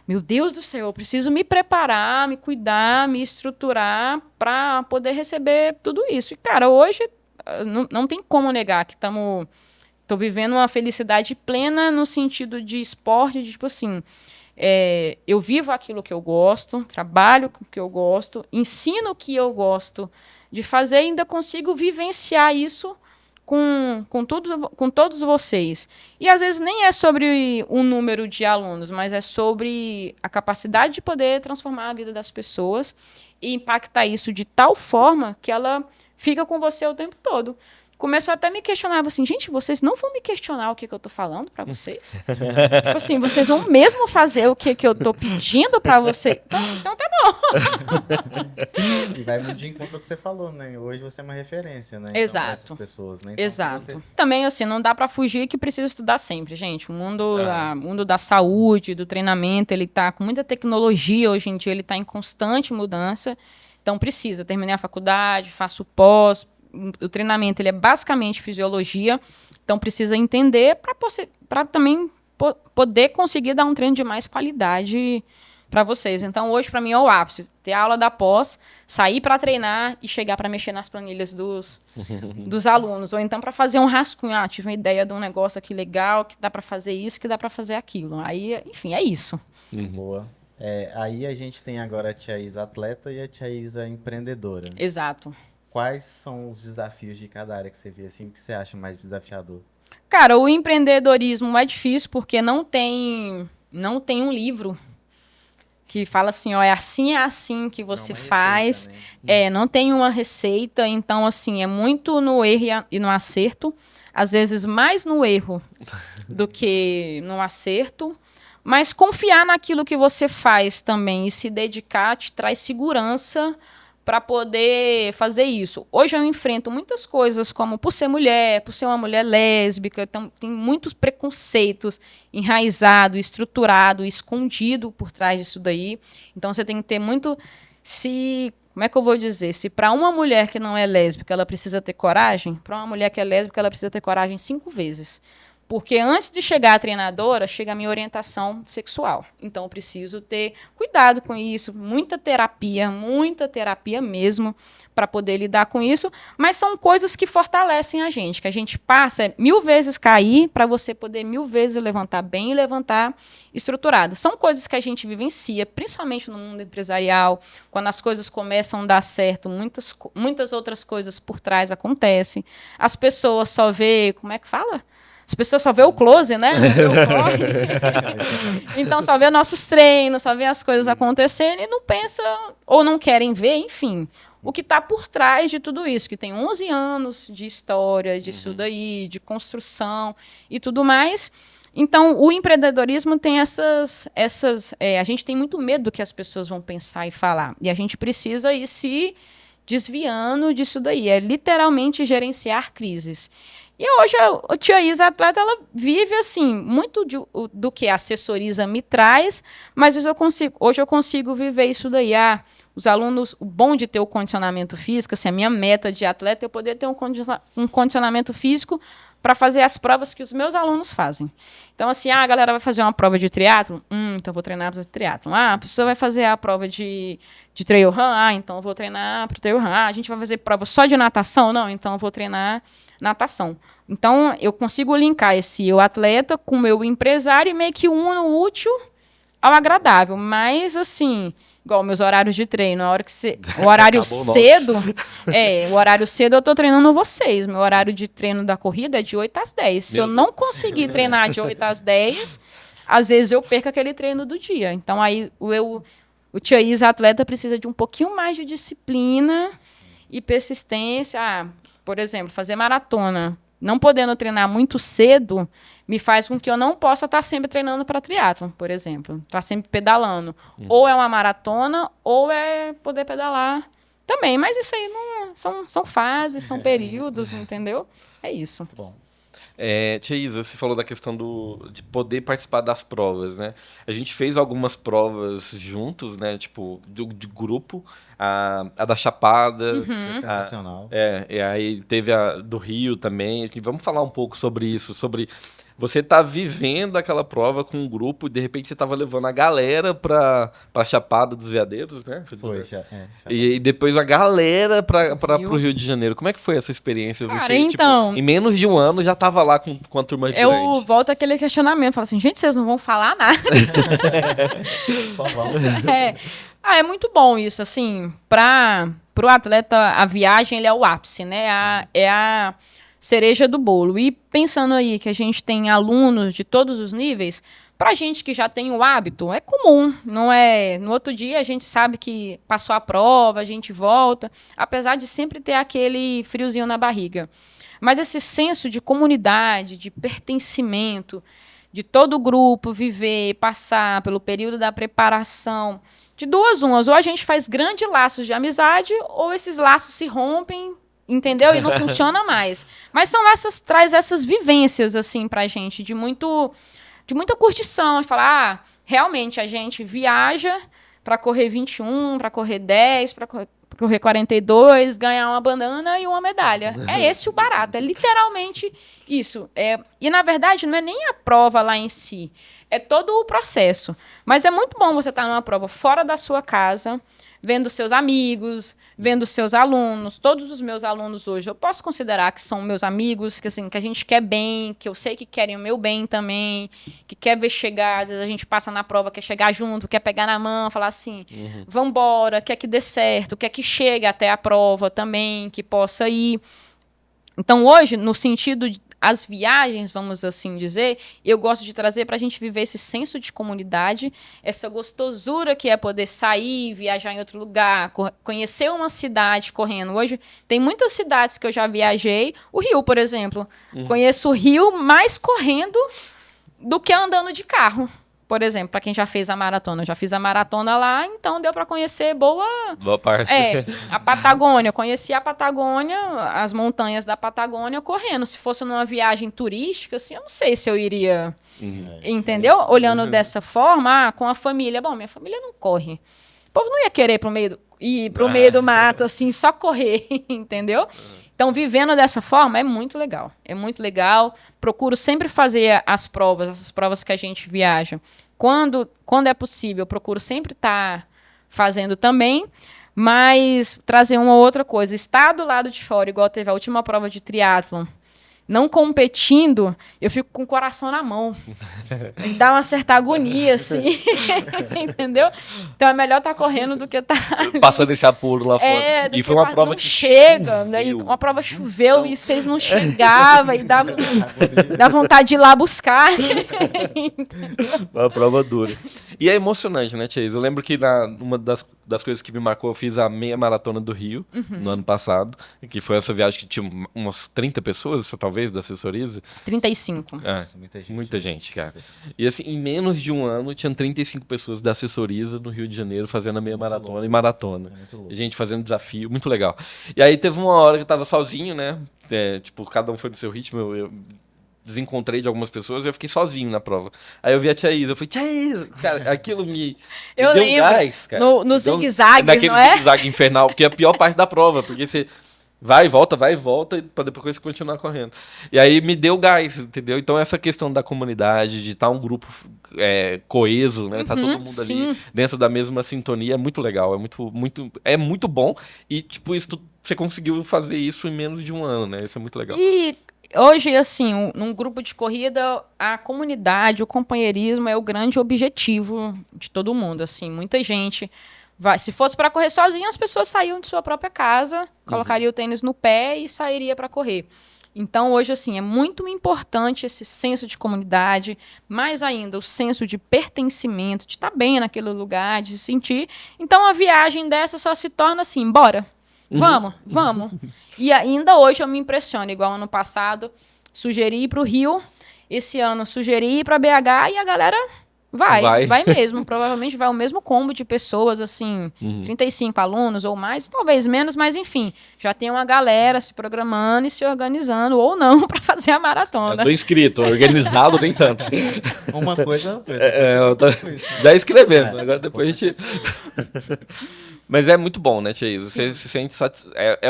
meu Deus do céu, eu preciso me preparar, me cuidar, me estruturar para poder receber tudo isso. E, cara, hoje não tem como negar que tô vivendo uma felicidade plena no sentido de esporte, de, tipo assim... eu vivo aquilo que eu gosto, trabalho com o que eu gosto, ensino o que eu gosto de fazer e ainda consigo vivenciar isso com todos vocês. E às vezes nem é sobre o número de alunos, mas é sobre a capacidade de poder transformar a vida das pessoas e impactar isso de tal forma que ela fica com você o tempo todo. Começou até a me questionar, assim, gente, vocês não vão me questionar o que eu tô falando para vocês? Tipo assim, vocês vão mesmo fazer o que eu tô pedindo para vocês? Então tá bom. E vai muito de encontro ao que você falou, né? Hoje você é uma referência, né? Exato. Então, essas pessoas, né? Então, Exato. vocês... Também, assim, não dá para fugir que precisa estudar sempre, gente. O mundo da saúde, do treinamento, ele tá com muita tecnologia hoje em dia, ele tá em constante mudança. Então precisa. Terminei a faculdade, faço pós. O treinamento ele é basicamente fisiologia, então precisa entender para também poder conseguir dar um treino de mais qualidade para vocês. Então, hoje, para mim, é o ápice. Ter a aula da pós, sair para treinar e chegar para mexer nas planilhas dos alunos. Ou então para fazer um rascunho. Tive uma ideia de um negócio aqui legal, que dá para fazer isso, que dá para fazer aquilo. Aí, enfim, é isso. Boa. Aí a gente tem agora a tia Isa atleta e a tia Isa empreendedora. Exato. Quais são os desafios de cada área que você vê assim, o que você acha mais desafiador? Cara, o empreendedorismo é difícil porque não tem um livro que fala assim, ó, é assim que você faz. Receita, né? Não tem uma receita, então assim, é muito no erro e no acerto, às vezes mais no erro do que no acerto, mas confiar naquilo que você faz também e se dedicar te traz segurança para poder fazer isso. Hoje eu enfrento muitas coisas, como por ser mulher, por ser uma mulher lésbica, então, tem muitos preconceitos enraizados, estruturados, escondidos por trás disso daí. Então você tem que ter muito... Como é que eu vou dizer? Se para uma mulher que não é lésbica ela precisa ter coragem, para uma mulher que é lésbica ela precisa ter coragem 5 vezes. Porque antes de chegar a treinadora, chega a minha orientação sexual. Então, eu preciso ter cuidado com isso, muita terapia mesmo, para poder lidar com isso. Mas são coisas que fortalecem a gente, que a gente passa 1000 vezes cair para você poder 1000 vezes levantar bem e levantar estruturado. São coisas que a gente vivencia, principalmente no mundo empresarial, quando as coisas começam a dar certo, muitas outras coisas por trás acontecem. As pessoas só vê, como é que fala? As pessoas só vê o close, né? Não vê o corre. Então, só vê nossos treinos, só vê as coisas acontecendo e não pensa, ou não querem ver, enfim. O que está por trás de tudo isso, que tem 11 anos de história, disso daí, de construção e tudo mais. Então, o empreendedorismo tem a gente tem muito medo do que as pessoas vão pensar e falar. E a gente precisa ir se desviando disso daí. É literalmente gerenciar crises. E hoje a Tia Isa, atleta, ela vive assim, muito do que a assessoriza me traz, mas hoje eu consigo viver isso daí. Os alunos, o bom de ter o condicionamento físico, assim, a minha meta de atleta é eu poder ter um condicionamento físico para fazer as provas que os meus alunos fazem. Então, assim, a galera vai fazer uma prova de triatlo, então eu vou treinar para o triatlo. A pessoa vai fazer a prova de trail run, então eu vou treinar para o trail run. A gente vai fazer prova só de natação? Não, então eu vou treinar natação. Então, eu consigo linkar o atleta com o meu empresário e meio que uno o útil ao agradável. Mas, assim, igual meus horários de treino, o horário cedo, o horário cedo eu tô treinando vocês. Meu horário de treino da corrida é de 8 às 10. Se eu não conseguir treinar de 8 às 10, às vezes eu perco aquele treino do dia. Então, aí o Tia Isa atleta precisa de um pouquinho mais de disciplina e persistência. Por exemplo, fazer maratona, não podendo treinar muito cedo, me faz com que eu não possa estar sempre treinando para triatlon, por exemplo. Estar sempre pedalando. Ou é uma maratona, ou é poder pedalar também. Mas isso aí são fases, são períodos, entendeu? É isso. Muito bom. Tia Isa, você falou da questão de poder participar das provas, né? A gente fez algumas provas juntos, né? Tipo, de grupo. A da Chapada. Foi sensacional. E aí teve a do Rio também. Vamos falar um pouco sobre isso, sobre você tá vivendo aquela prova com um grupo e de repente você tava levando a galera pra Chapada dos Veadeiros, né? E depois a galera pro Rio de Janeiro. Como é que foi essa experiência? Cara, você, então, em menos de um ano já tava lá com a turma grande. Eu volto àquele questionamento, falo assim, gente, vocês não vão falar nada. Só vamos. É muito bom isso, assim, pro atleta, a viagem, ele é o ápice, né? É a cereja do bolo. E pensando aí que a gente tem alunos de todos os níveis, pra gente que já tem o hábito, é comum, não é? No outro dia a gente sabe que passou a prova, a gente volta, apesar de sempre ter aquele friozinho na barriga. Mas esse senso de comunidade, de pertencimento, de todo o grupo viver, passar pelo período da preparação, de duas umas, ou a gente faz grandes laços de amizade, ou esses laços se rompem, entendeu? E não funciona mais. Mas traz essas vivências, assim, pra gente, de muita curtição, de falar, realmente, a gente viaja para correr 21, para correr 10, para correr 42, ganhar uma bandana e uma medalha. É esse o barato, é literalmente isso. E, na verdade, não é nem a prova lá em si, é todo o processo. Mas é muito bom você estar numa prova fora da sua casa, vendo seus amigos, vendo seus alunos. Todos os meus alunos hoje, eu posso considerar que são meus amigos, que, assim, que a gente quer bem, que eu sei que querem o meu bem também, que quer ver chegar. Às vezes a gente passa na prova, quer chegar junto, quer pegar na mão, falar assim, vambora, quer que dê certo, quer que chegue até a prova também, que possa ir. Então, hoje, no sentido de as viagens, vamos assim dizer, eu gosto de trazer para a gente viver esse senso de comunidade, essa gostosura que é poder sair, viajar em outro lugar, conhecer uma cidade correndo. Hoje tem muitas cidades que eu já viajei, o Rio, por exemplo. Conheço o Rio mais correndo do que andando de carro. Por exemplo, para quem já fez a maratona. Eu já fiz a maratona lá, então deu para conhecer boa parte. A Patagônia. Eu conheci a Patagônia, as montanhas da Patagônia correndo. Se fosse numa viagem turística, assim, eu não sei se eu iria, entendeu? Olhando dessa forma, com a família. Bom, minha família não corre. povo não ia querer ir pro meio do mato, assim, só correr, entendeu? Então, vivendo dessa forma é muito legal. É muito legal. Procuro sempre fazer essas provas que a gente viaja. Quando é possível, eu procuro sempre estar fazendo também. Mas trazer uma outra coisa. Estar do lado de fora, igual teve a última prova de triatlon, não competindo, eu fico com o coração na mão. Me dá uma certa agonia, assim. Entendeu? Então é melhor estar correndo do que estar passando esse apuro lá fora. E foi uma prova não que chega, né? Uma prova choveu e vocês não chegavam e dá vontade de ir lá buscar. Uma prova dura. E é emocionante, né, Tia Isa? Eu lembro que uma das coisas que me marcou, eu fiz a meia maratona do Rio no ano passado, que foi essa viagem que tinha umas 30 pessoas, talvez, da assessoriza. 35. Nossa, Muita gente, cara. E assim, em menos de um ano, tinham 35 pessoas da assessoriza no Rio de Janeiro fazendo a meia maratona e maratona. E gente fazendo desafio, muito legal. E aí teve uma hora que eu tava sozinho, né? Tipo, cada um foi no seu ritmo, eu desencontrei de algumas pessoas e eu fiquei sozinho na prova. Aí eu vi a Tia Isa, eu falei, Tia Isa, cara, aquilo me eu deu lembro, gás, cara. No zigue-zague, naquele não é? zigue-zague infernal, porque é a pior parte da prova, porque você vai e volta, pra depois continuar correndo. E aí me deu gás, entendeu? Então essa questão da comunidade, de estar um grupo coeso, né? Tá todo mundo sim. ali dentro da mesma sintonia, é muito legal, é muito bom. E tipo, você conseguiu fazer isso em menos de um ano, né? Isso é muito legal. E hoje, assim, num grupo de corrida, a comunidade, o companheirismo é o grande objetivo de todo mundo, assim. Muita gente se fosse para correr sozinha, as pessoas saíam de sua própria casa, colocariam o tênis no pé e sairia para correr. Então, hoje, assim, é muito importante esse senso de comunidade, mais ainda o senso de pertencimento, de estar bem naquele lugar, de se sentir. Então, a viagem dessa só se torna assim, bora, vamos. E ainda hoje eu me impressiono, igual ano passado, sugeri ir para o Rio, esse ano sugeri ir para BH e a galera vai mesmo. Provavelmente vai o mesmo combo de pessoas, assim, 35 alunos ou mais, talvez menos, mas enfim, já tem uma galera se programando e se organizando, ou não, para fazer a maratona. Eu tô inscrito, organizado nem tanto. Uma coisa... eu tô já escrevendo, agora depois a gente... Mas é muito bom, né, Tia Isa? Você se sente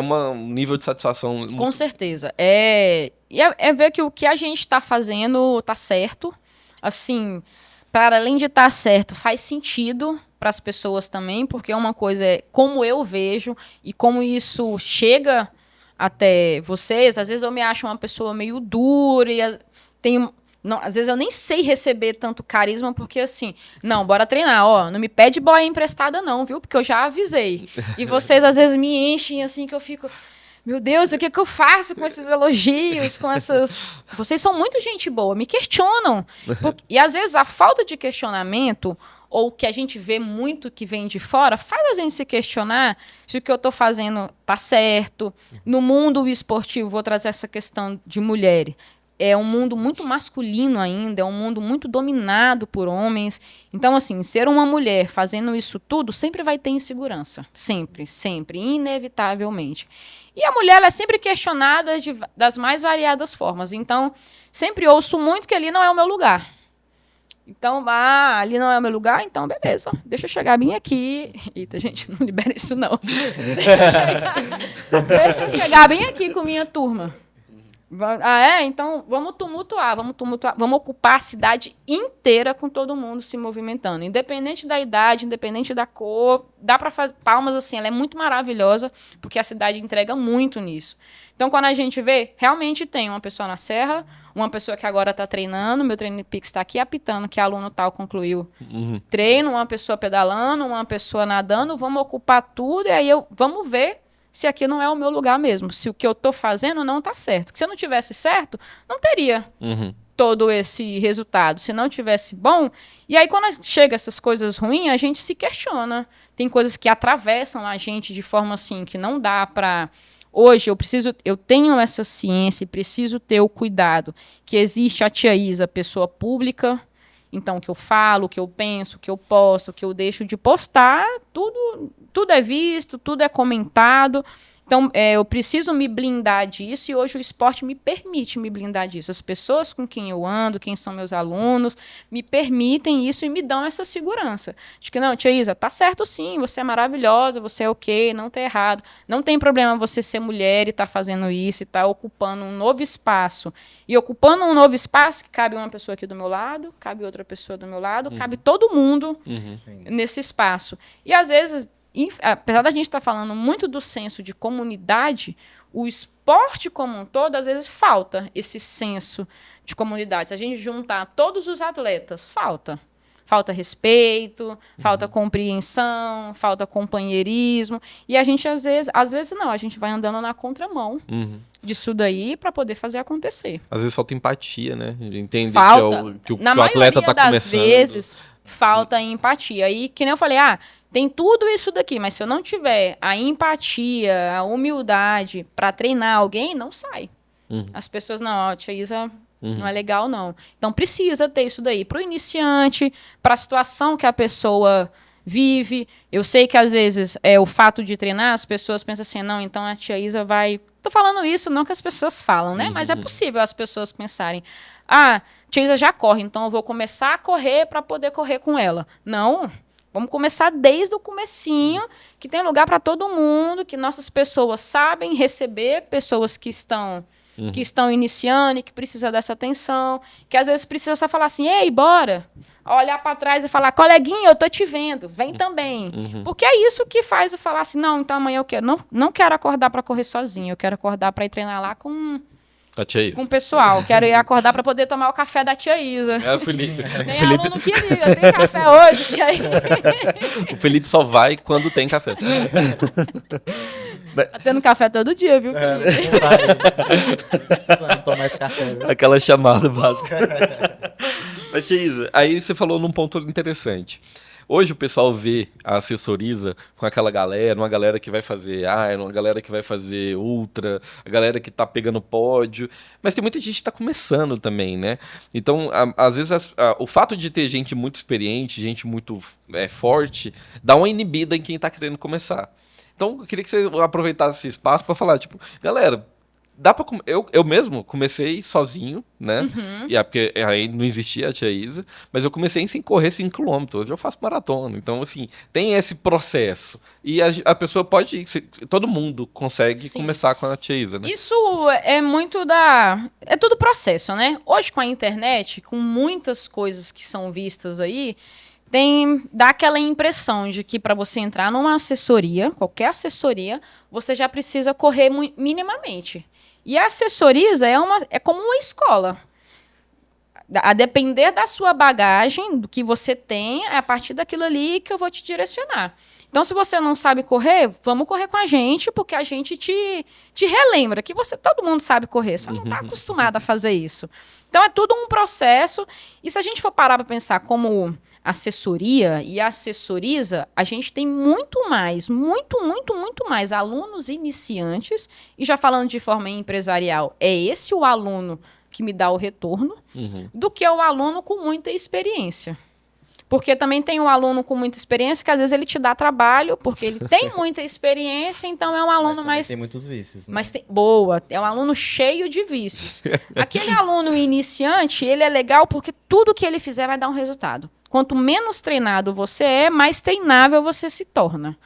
um nível de satisfação... Com muito... certeza. É ver que o que a gente está fazendo tá certo, assim... Para além de estar certo, faz sentido para as pessoas também, porque uma coisa é como eu vejo e como isso chega até vocês. Às vezes eu me acho uma pessoa meio dura e às vezes eu nem sei receber tanto carisma, porque assim, não, bora treinar, ó, não me pede boia emprestada não, viu? Porque eu já avisei. E vocês às vezes me enchem assim que eu fico... Meu Deus, o que eu faço com esses elogios, com essas... Vocês são muito gente boa, me questionam. E às vezes a falta de questionamento, ou que a gente vê muito que vem de fora, faz a gente se questionar se o que eu estou fazendo está certo. No mundo esportivo, vou trazer essa questão de mulher. É um mundo muito masculino ainda, é um mundo muito dominado por homens. Então, assim, ser uma mulher fazendo isso tudo sempre vai ter insegurança. Sempre, inevitavelmente. E a mulher ela é sempre questionada das mais variadas formas. Então, sempre ouço muito que ali não é o meu lugar. Então, ali não é o meu lugar, então beleza. Deixa eu chegar bem aqui. Eita, gente, não libera isso não. Deixa eu chegar bem aqui com minha turma. Então vamos tumultuar, vamos ocupar a cidade inteira com todo mundo se movimentando, independente da idade, independente da cor, dá para fazer Palmas assim, ela é muito maravilhosa, porque a cidade entrega muito nisso. Então quando a gente vê, realmente tem uma pessoa na serra, uma pessoa que agora está treinando, meu treino Pix está aqui apitando, que aluno tal concluiu treino, uma pessoa pedalando, uma pessoa nadando, vamos ocupar tudo e aí vamos ver se aqui não é o meu lugar mesmo, se o que eu estou fazendo não está certo. Porque se eu não tivesse certo, não teria todo esse resultado. Se não tivesse bom... E aí, quando chega essas coisas ruins, a gente se questiona. Tem coisas que atravessam a gente de forma assim, que não dá para... Hoje, eu tenho essa ciência e preciso ter o cuidado que existe a Tia Isa, pessoa pública. Então, o que eu falo, o que eu penso, o que eu posto, o que eu deixo de postar, tudo é visto, tudo é comentado. Então, eu preciso me blindar disso e hoje o esporte me permite me blindar disso. As pessoas com quem eu ando, quem são meus alunos, me permitem isso e me dão essa segurança. De que, não, tia Isa, tá certo sim, você é maravilhosa, você é ok, não tá errado. Não tem problema você ser mulher e tá fazendo isso e tá ocupando um novo espaço. E ocupando um novo espaço que cabe uma pessoa aqui do meu lado, cabe outra pessoa do meu lado, cabe todo mundo nesse espaço. E às vezes, apesar da gente estar falando muito do senso de comunidade, o esporte como um todo, às vezes, falta esse senso de comunidade. Se a gente juntar todos os atletas, falta. Falta respeito, falta compreensão, falta companheirismo. E a gente, às vezes não, a gente vai andando na contramão disso daí para poder fazer acontecer. Às vezes falta empatia, né? Entender Falta. que o Na atleta maioria tá das começando. vezes, falta empatia. E que nem eu falei, tem tudo isso daqui, mas se eu não tiver a empatia, a humildade para treinar alguém, não sai. As pessoas, não, tia Isa, não é legal, não. Então, precisa ter isso daí para o iniciante, para a situação que a pessoa vive. Eu sei que, às vezes, o fato de treinar, as pessoas pensam assim, não, então a tia Isa vai... Tô falando isso, não que as pessoas falam, né? Mas é possível as pessoas pensarem, tia Isa já corre, então eu vou começar a correr para poder correr com ela. Não, vamos começar desde o comecinho, que tem lugar para todo mundo, que nossas pessoas sabem receber pessoas que estão iniciando e que precisa dessa atenção, que às vezes precisa só falar assim, ei, bora, olhar para trás e falar, coleguinha, eu tô te vendo, vem também. Porque é isso que faz eu falar assim, não, então amanhã eu quero, não quero acordar para correr sozinho, eu quero acordar para ir treinar lá com o pessoal, quero ir acordar para poder tomar o café da tia Isa. O Felipe. Tem aluno que liga, tem café hoje, tia Isa. O Felipe só vai quando tem café. Tá tendo café todo dia, viu, Felipe? Não precisamos tomar esse café, viu? Aquela chamada básica. Mas, tia Isa, aí você falou num ponto interessante. Hoje o pessoal vê a assessoriza com aquela galera, uma galera que vai fazer Iron, uma galera que vai fazer Ultra, a galera que tá pegando pódio, mas tem muita gente que tá começando também, né? Então, às vezes, o fato de ter gente muito experiente, gente muito forte, dá uma inibida em quem tá querendo começar. Então, eu queria que você aproveitasse esse espaço para falar, tipo, galera, dá pra... Eu mesmo comecei sozinho, né? E porque aí não existia a tia Isa, mas eu comecei sem correr 5 km. Hoje eu faço maratona. Então, assim, tem esse processo. E a pessoa pode... Todo mundo consegue começar com a tia Isa, né? Isso é muito é tudo processo, né? Hoje, com a internet, com muitas coisas que são vistas aí, dá aquela impressão de que para você entrar numa assessoria, qualquer assessoria, você já precisa correr minimamente. E a assessoriza é como uma escola. A depender da sua bagagem, do que você tem, é a partir daquilo ali que eu vou te direcionar. Então, se você não sabe correr, vamos correr com a gente, porque a gente te relembra que todo mundo sabe correr, só não está acostumado a fazer isso. Então, é tudo um processo. E se a gente for parar para pensar como assessoria e assessoriza, a gente tem muito mais alunos iniciantes, e já falando de forma empresarial, é esse o aluno que me dá o retorno, do que o aluno com muita experiência. Porque também tem um aluno com muita experiência que às vezes ele te dá trabalho, porque ele tem muita experiência, então é um aluno mais... tem muitos vícios, né? É um aluno cheio de vícios. Aquele aluno iniciante, ele é legal porque tudo que ele fizer vai dar um resultado. Quanto menos treinado você é, mais treinável você se torna.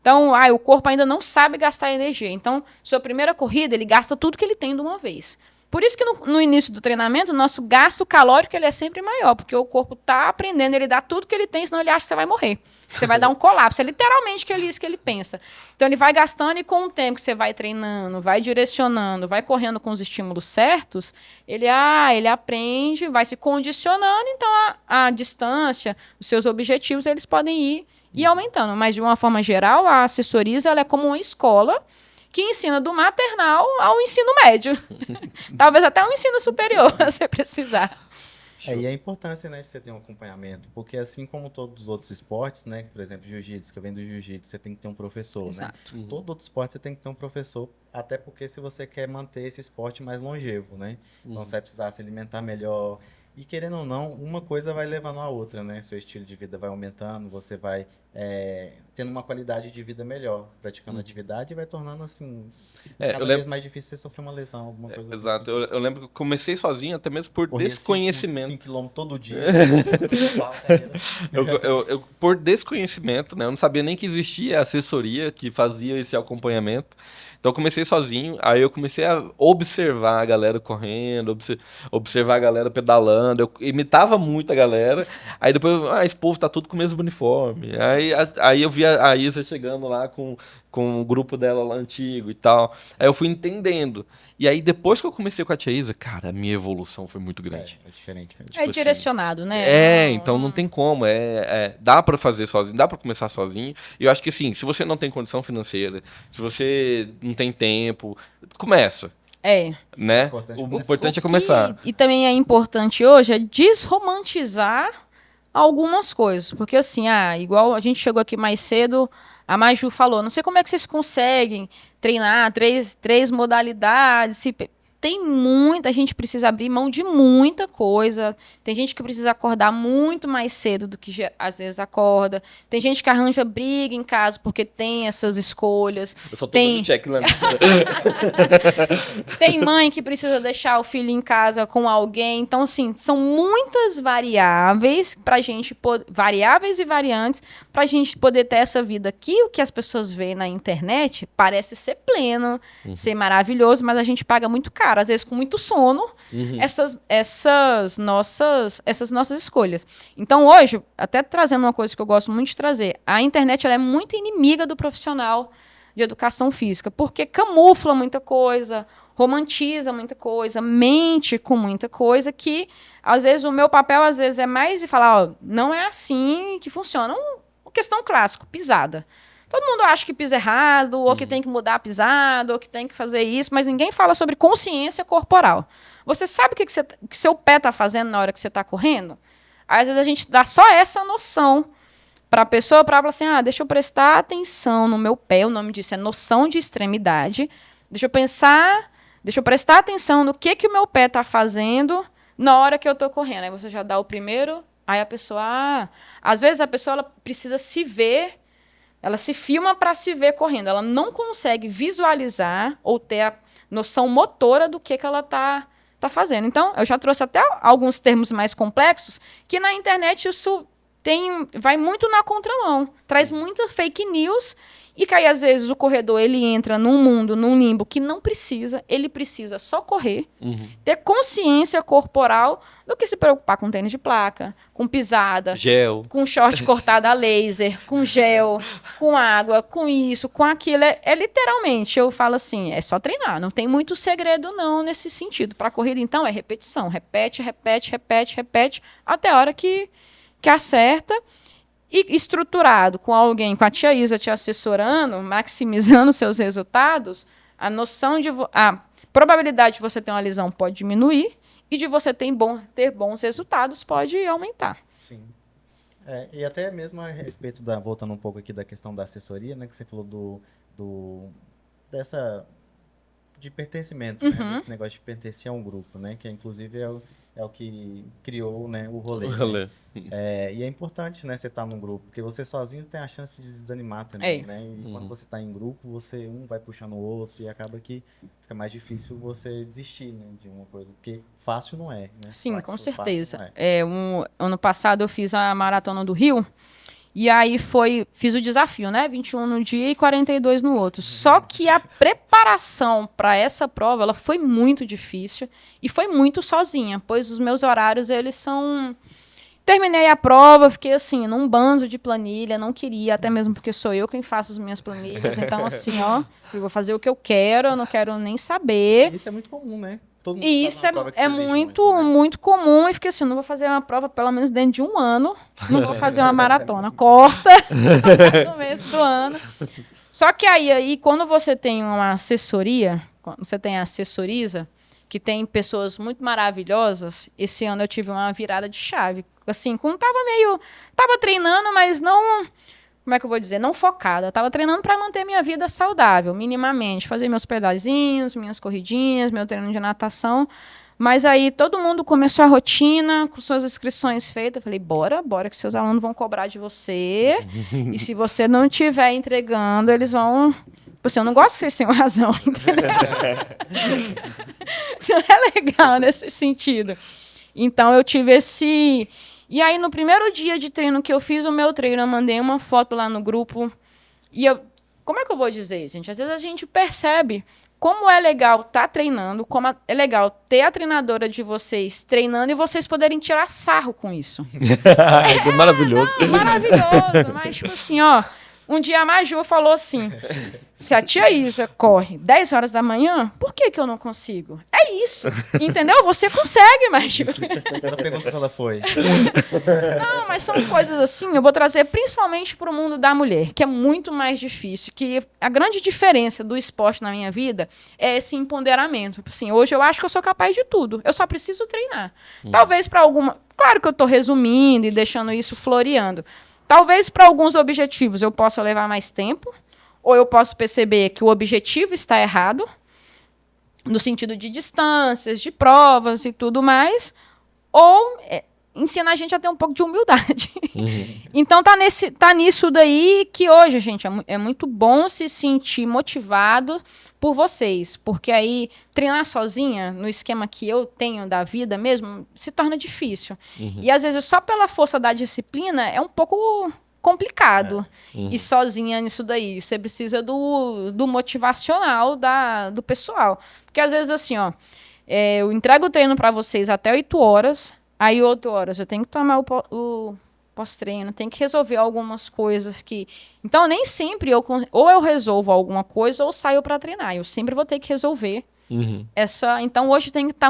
Então, o corpo ainda não sabe gastar energia. Então, sua primeira corrida, ele gasta tudo que ele tem de uma vez. Por isso que no início do treinamento, o nosso gasto calórico ele é sempre maior, porque o corpo está aprendendo, ele dá tudo que ele tem, senão ele acha que você vai morrer. Você vai dar um colapso. É literalmente isso que ele pensa. Então, ele vai gastando e com o tempo que você vai treinando, vai direcionando, vai correndo com os estímulos certos, ele aprende, vai se condicionando, então a distância, os seus objetivos, eles podem ir aumentando. Mas, de uma forma geral, a assessoriza ela é como uma escola que ensina do maternal ao ensino médio. Talvez até um ensino superior, se você precisar. E a importância, né, de você ter um acompanhamento, porque assim como todos os outros esportes, né, por exemplo, jiu-jitsu, que eu venho do jiu-jitsu, você tem que ter um professor, Exato. né? Todo outro esporte você tem que ter um professor, até porque se você quer manter esse esporte mais longevo, né? Então você vai precisar se alimentar melhor. E querendo ou não, uma coisa vai levando a outra, né? Seu estilo de vida vai aumentando, você vai tendo uma qualidade de vida melhor, praticando atividade, e vai tornando assim, Eu cada lembro, vez mais difícil você sofrer uma lesão, alguma coisa assim. exato. Eu lembro que eu comecei sozinho, até mesmo por Corria desconhecimento. 5 km todo dia. Por desconhecimento, né? Eu não sabia nem que existia assessoria que fazia esse acompanhamento. Então eu comecei sozinho, aí eu comecei a observar a galera correndo, observar a galera pedalando, eu imitava muito a galera, aí depois, esse povo tá tudo com o mesmo uniforme. Aí eu vi a Isa chegando lá com o grupo dela lá antigo e tal. Aí eu fui entendendo. E aí depois que eu comecei com a tia Isa, cara, a minha evolução foi muito grande. É diferente. Tipo É assim, direcionado, né? então não tem como. Dá pra fazer sozinho, dá pra começar sozinho. E eu acho que assim, se você não tem condição financeira, se você não tem tempo, começa, né? O importante é começar. E também é importante hoje é desromantizar algumas coisas. Porque assim, igual a gente chegou aqui mais cedo, a Maju falou, não sei como é que vocês conseguem treinar três modalidades, tem muita, a gente precisa abrir mão de muita coisa. Tem gente que precisa acordar muito mais cedo do que às vezes acorda. Tem gente que arranja briga em casa porque tem essas escolhas. Eu só tô dando check lá. Tem mãe que precisa deixar o filho em casa com alguém. Então, assim, são muitas variáveis pra gente variáveis e variantes pra gente poder ter essa vida aqui. O que as pessoas veem na internet parece ser pleno, ser maravilhoso, mas a gente paga muito caro, às vezes com muito sono, essas nossas escolhas. Então, hoje, até trazendo uma coisa que eu gosto muito de trazer, a internet ela é muito inimiga do profissional de educação física, porque camufla muita coisa, romantiza muita coisa, mente com muita coisa, que às vezes o meu papel às vezes é mais de falar, não é assim que funciona. Uma questão clássica, pisada. Todo mundo acha que pisa errado, ou que tem que mudar a pisada, ou que tem que fazer isso, mas ninguém fala sobre consciência corporal. Você sabe o que seu pé está fazendo na hora que você está correndo? Às vezes a gente dá só essa noção para a pessoa, para ela assim, deixa eu prestar atenção no meu pé, o nome disso é noção de extremidade, deixa eu prestar atenção no que o meu pé está fazendo na hora que eu estou correndo. Aí você já dá o primeiro, aí a pessoa, às vezes a pessoa ela precisa se ver, ela se filma para se ver correndo, ela não consegue visualizar ou ter a noção motora do que ela está fazendo. Então, eu já trouxe até alguns termos mais complexos que na internet isso vai muito na contramão, traz muitas fake news e que aí, às vezes, o corredor ele entra num mundo, num limbo que não precisa, ele precisa só correr, ter consciência corporal do que se preocupar com tênis de placa, com pisada, gel, com short cortado a laser, com gel, com água, com isso, com aquilo. Literalmente, eu falo assim, é só treinar, não tem muito segredo não nesse sentido. Para a corrida, então, é repetição, repete, até a hora que acerta. E estruturado com alguém, com a tia Isa te assessorando, maximizando seus resultados, a probabilidade de você ter uma lesão pode diminuir e de você ter bons resultados pode aumentar. Sim. E até mesmo a respeito voltando um pouco aqui da questão da assessoria, né, que você falou de pertencimento, né, desse negócio de pertencer a um grupo, né, que inclusive é o que criou, né, o rolê. Né? E é importante, né, você estar num grupo, porque você sozinho tem a chance de desanimar também, né? E quando você está em grupo, um vai puxando o outro e acaba que fica mais difícil você desistir, né, de uma coisa, porque fácil não é, né? Sim, com certeza. Ano passado eu fiz a Maratona do Rio, e aí fiz o desafio, né? 21 no dia e 42 no outro. Só que a preparação para essa prova, ela foi muito difícil e foi muito sozinha, pois os meus horários, eles são... Terminei a prova, fiquei assim, num banzo de planilha, não queria, até mesmo porque sou eu quem faço as minhas planilhas. Então, assim, eu vou fazer o que eu quero, eu não quero nem saber. Isso é muito comum, né? Todo mundo e isso é muito comum. E fiquei assim, não vou fazer uma prova pelo menos dentro de um ano. Não vou fazer uma maratona. Corta no começo do ano. Só que aí, quando você tem uma assessoria, quando você tem a assessoriza, que tem pessoas muito maravilhosas, esse ano eu tive uma virada de chave. Assim, tava treinando, mas não... Como é que eu vou dizer? Não focada. Eu tava treinando para manter minha vida saudável, minimamente. Fazer meus pedalzinhos, minhas corridinhas, meu treino de natação. Mas aí todo mundo começou a rotina, com suas inscrições feitas. Eu falei, bora que seus alunos vão cobrar de você. E se você não estiver entregando, eles vão... Assim, eu não gosto que vocês tenham razão, entendeu? Não é legal nesse sentido. Então, eu tive esse... E aí, no primeiro dia de treino que eu fiz o meu treino, eu mandei uma foto lá no grupo. E eu... Como é que eu vou dizer, gente? Às vezes a gente percebe como é legal estar treinando, como é legal ter a treinadora de vocês treinando e vocês poderem tirar sarro com isso. É maravilhoso. Não, maravilhoso. Mas, tipo assim, ó... Um dia a Maju falou assim, se a tia Isa corre 10 horas da manhã, por que eu não consigo? É isso, entendeu? Você consegue, Maju. A pergunta que ela foi. Não, mas são coisas assim, eu vou trazer principalmente para o mundo da mulher, que é muito mais difícil, que a grande diferença do esporte na minha vida é esse empoderamento. Assim, hoje eu acho que eu sou capaz de tudo, eu só preciso treinar. Talvez para alguma... Claro que eu estou resumindo e deixando isso floreando. Talvez para alguns objetivos eu possa levar mais tempo, ou eu posso perceber que o objetivo está errado, no sentido de distâncias, de provas e tudo mais, ou ensina a gente a ter um pouco de humildade. Então tá nisso daí que hoje, gente, é muito bom se sentir motivado por vocês, porque aí treinar sozinha, no esquema que eu tenho da vida mesmo, se torna difícil. E às vezes só pela força da disciplina é um pouco complicado ir sozinha nisso daí. Você precisa do motivacional do pessoal. Porque às vezes assim, ó, eu entrego o treino para vocês até 8 horas, aí 8 horas eu tenho que tomar o pós-treino, tenho que resolver algumas coisas que... Então, nem sempre ou eu resolvo alguma coisa ou saio para treinar. Eu sempre vou ter que resolver essa... Então, hoje tem que estar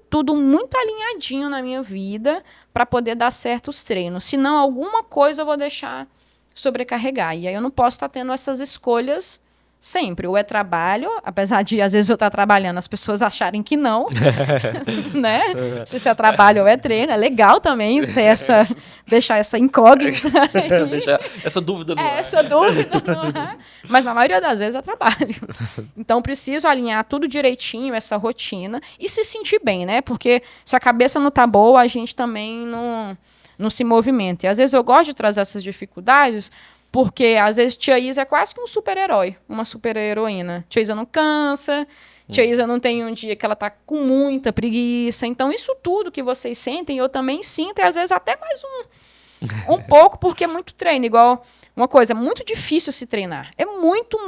tudo muito alinhadinho na minha vida para poder dar certo os treinos. Senão, alguma coisa eu vou deixar sobrecarregar. E aí eu não posso estar tendo essas escolhas sempre. Ou é trabalho, apesar de às vezes eu estar trabalhando, as pessoas acharem que não, né? Se é trabalho ou é treino, é legal também deixar essa incógnita. Deixar essa dúvida no ar. Essa dúvida no ar. Mas na maioria das vezes é trabalho. Então preciso alinhar tudo direitinho, essa rotina, e se sentir bem, né? Porque se a cabeça não tá boa, a gente também não se movimenta. E às vezes eu gosto de trazer essas dificuldades, porque, às vezes, tia Isa é quase que um super-herói, uma super-heroína. Tia Isa não cansa, tia Isa não tem um dia que ela tá com muita preguiça. Então, isso tudo que vocês sentem, eu também sinto, e às vezes até mais um pouco, porque é muito treino. Igual uma coisa, é muito difícil se treinar. É muito.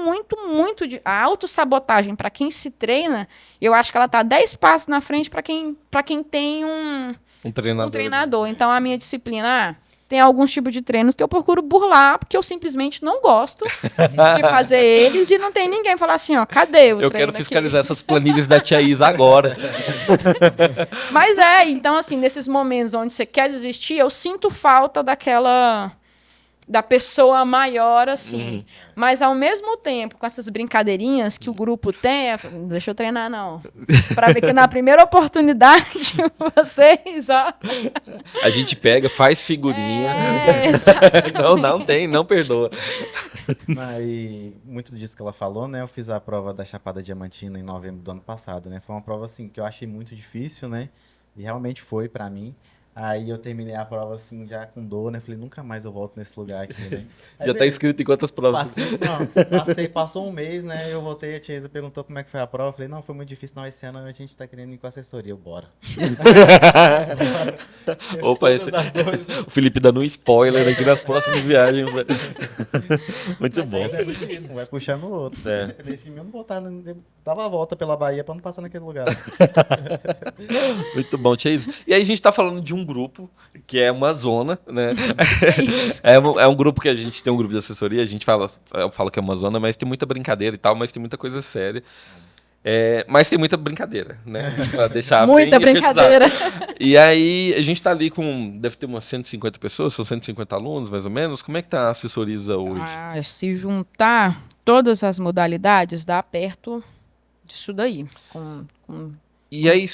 A autossabotagem, para quem se treina, eu acho que ela tá 10 passos na frente para quem tem um treinador. Então, a minha disciplina... Tem alguns tipos de treinos que eu procuro burlar, porque eu simplesmente não gosto de fazer eles e não tem ninguém falar assim, ó, cadê o treino? Eu quero fiscalizar essas planilhas da tia Isa agora. Mas então assim, nesses momentos onde você quer desistir, eu sinto falta da pessoa maior, assim. Mas, ao mesmo tempo, com essas brincadeirinhas que o grupo tem, não deixa eu treinar, não. Pra ver que na primeira oportunidade, vocês, ó... A gente pega, faz figurinha. Não perdoa. Mas, muito disso que ela falou, né? Eu fiz a prova da Chapada Diamantina em novembro do ano passado, né? Foi uma prova, assim, que eu achei muito difícil, né? E realmente foi pra mim. Aí eu terminei a prova assim, já com dor, né? Falei, nunca mais eu volto nesse lugar aqui, né? Aí, já tá escrito em quantas provas? Passou um mês, né? Eu voltei, a tia Isa perguntou como é que foi a prova. Eu falei, não, foi muito difícil, não. Esse ano a gente tá querendo ir com a assessoria. Eu, bora. Opa, o Felipe dando um spoiler aqui nas próximas viagens. Muito bom. É muito isso, vai puxando o outro. Esse filme eu não voltava, dava a volta pela Bahia pra não passar naquele lugar. Muito bom, tia Isa. E aí a gente tá falando de um grupo, que é uma zona, né? É um grupo que a gente tem um grupo de assessoria, a gente fala que é uma zona, mas tem muita brincadeira e tal, mas tem muita coisa séria. Mas tem muita brincadeira, né? Pra deixar muita bem brincadeira. E aí a gente tá ali com, deve ter umas 150 pessoas, são 150 alunos, mais ou menos. Como é que tá a assessoria hoje? Se juntar todas as modalidades, dá perto disso daí. E aí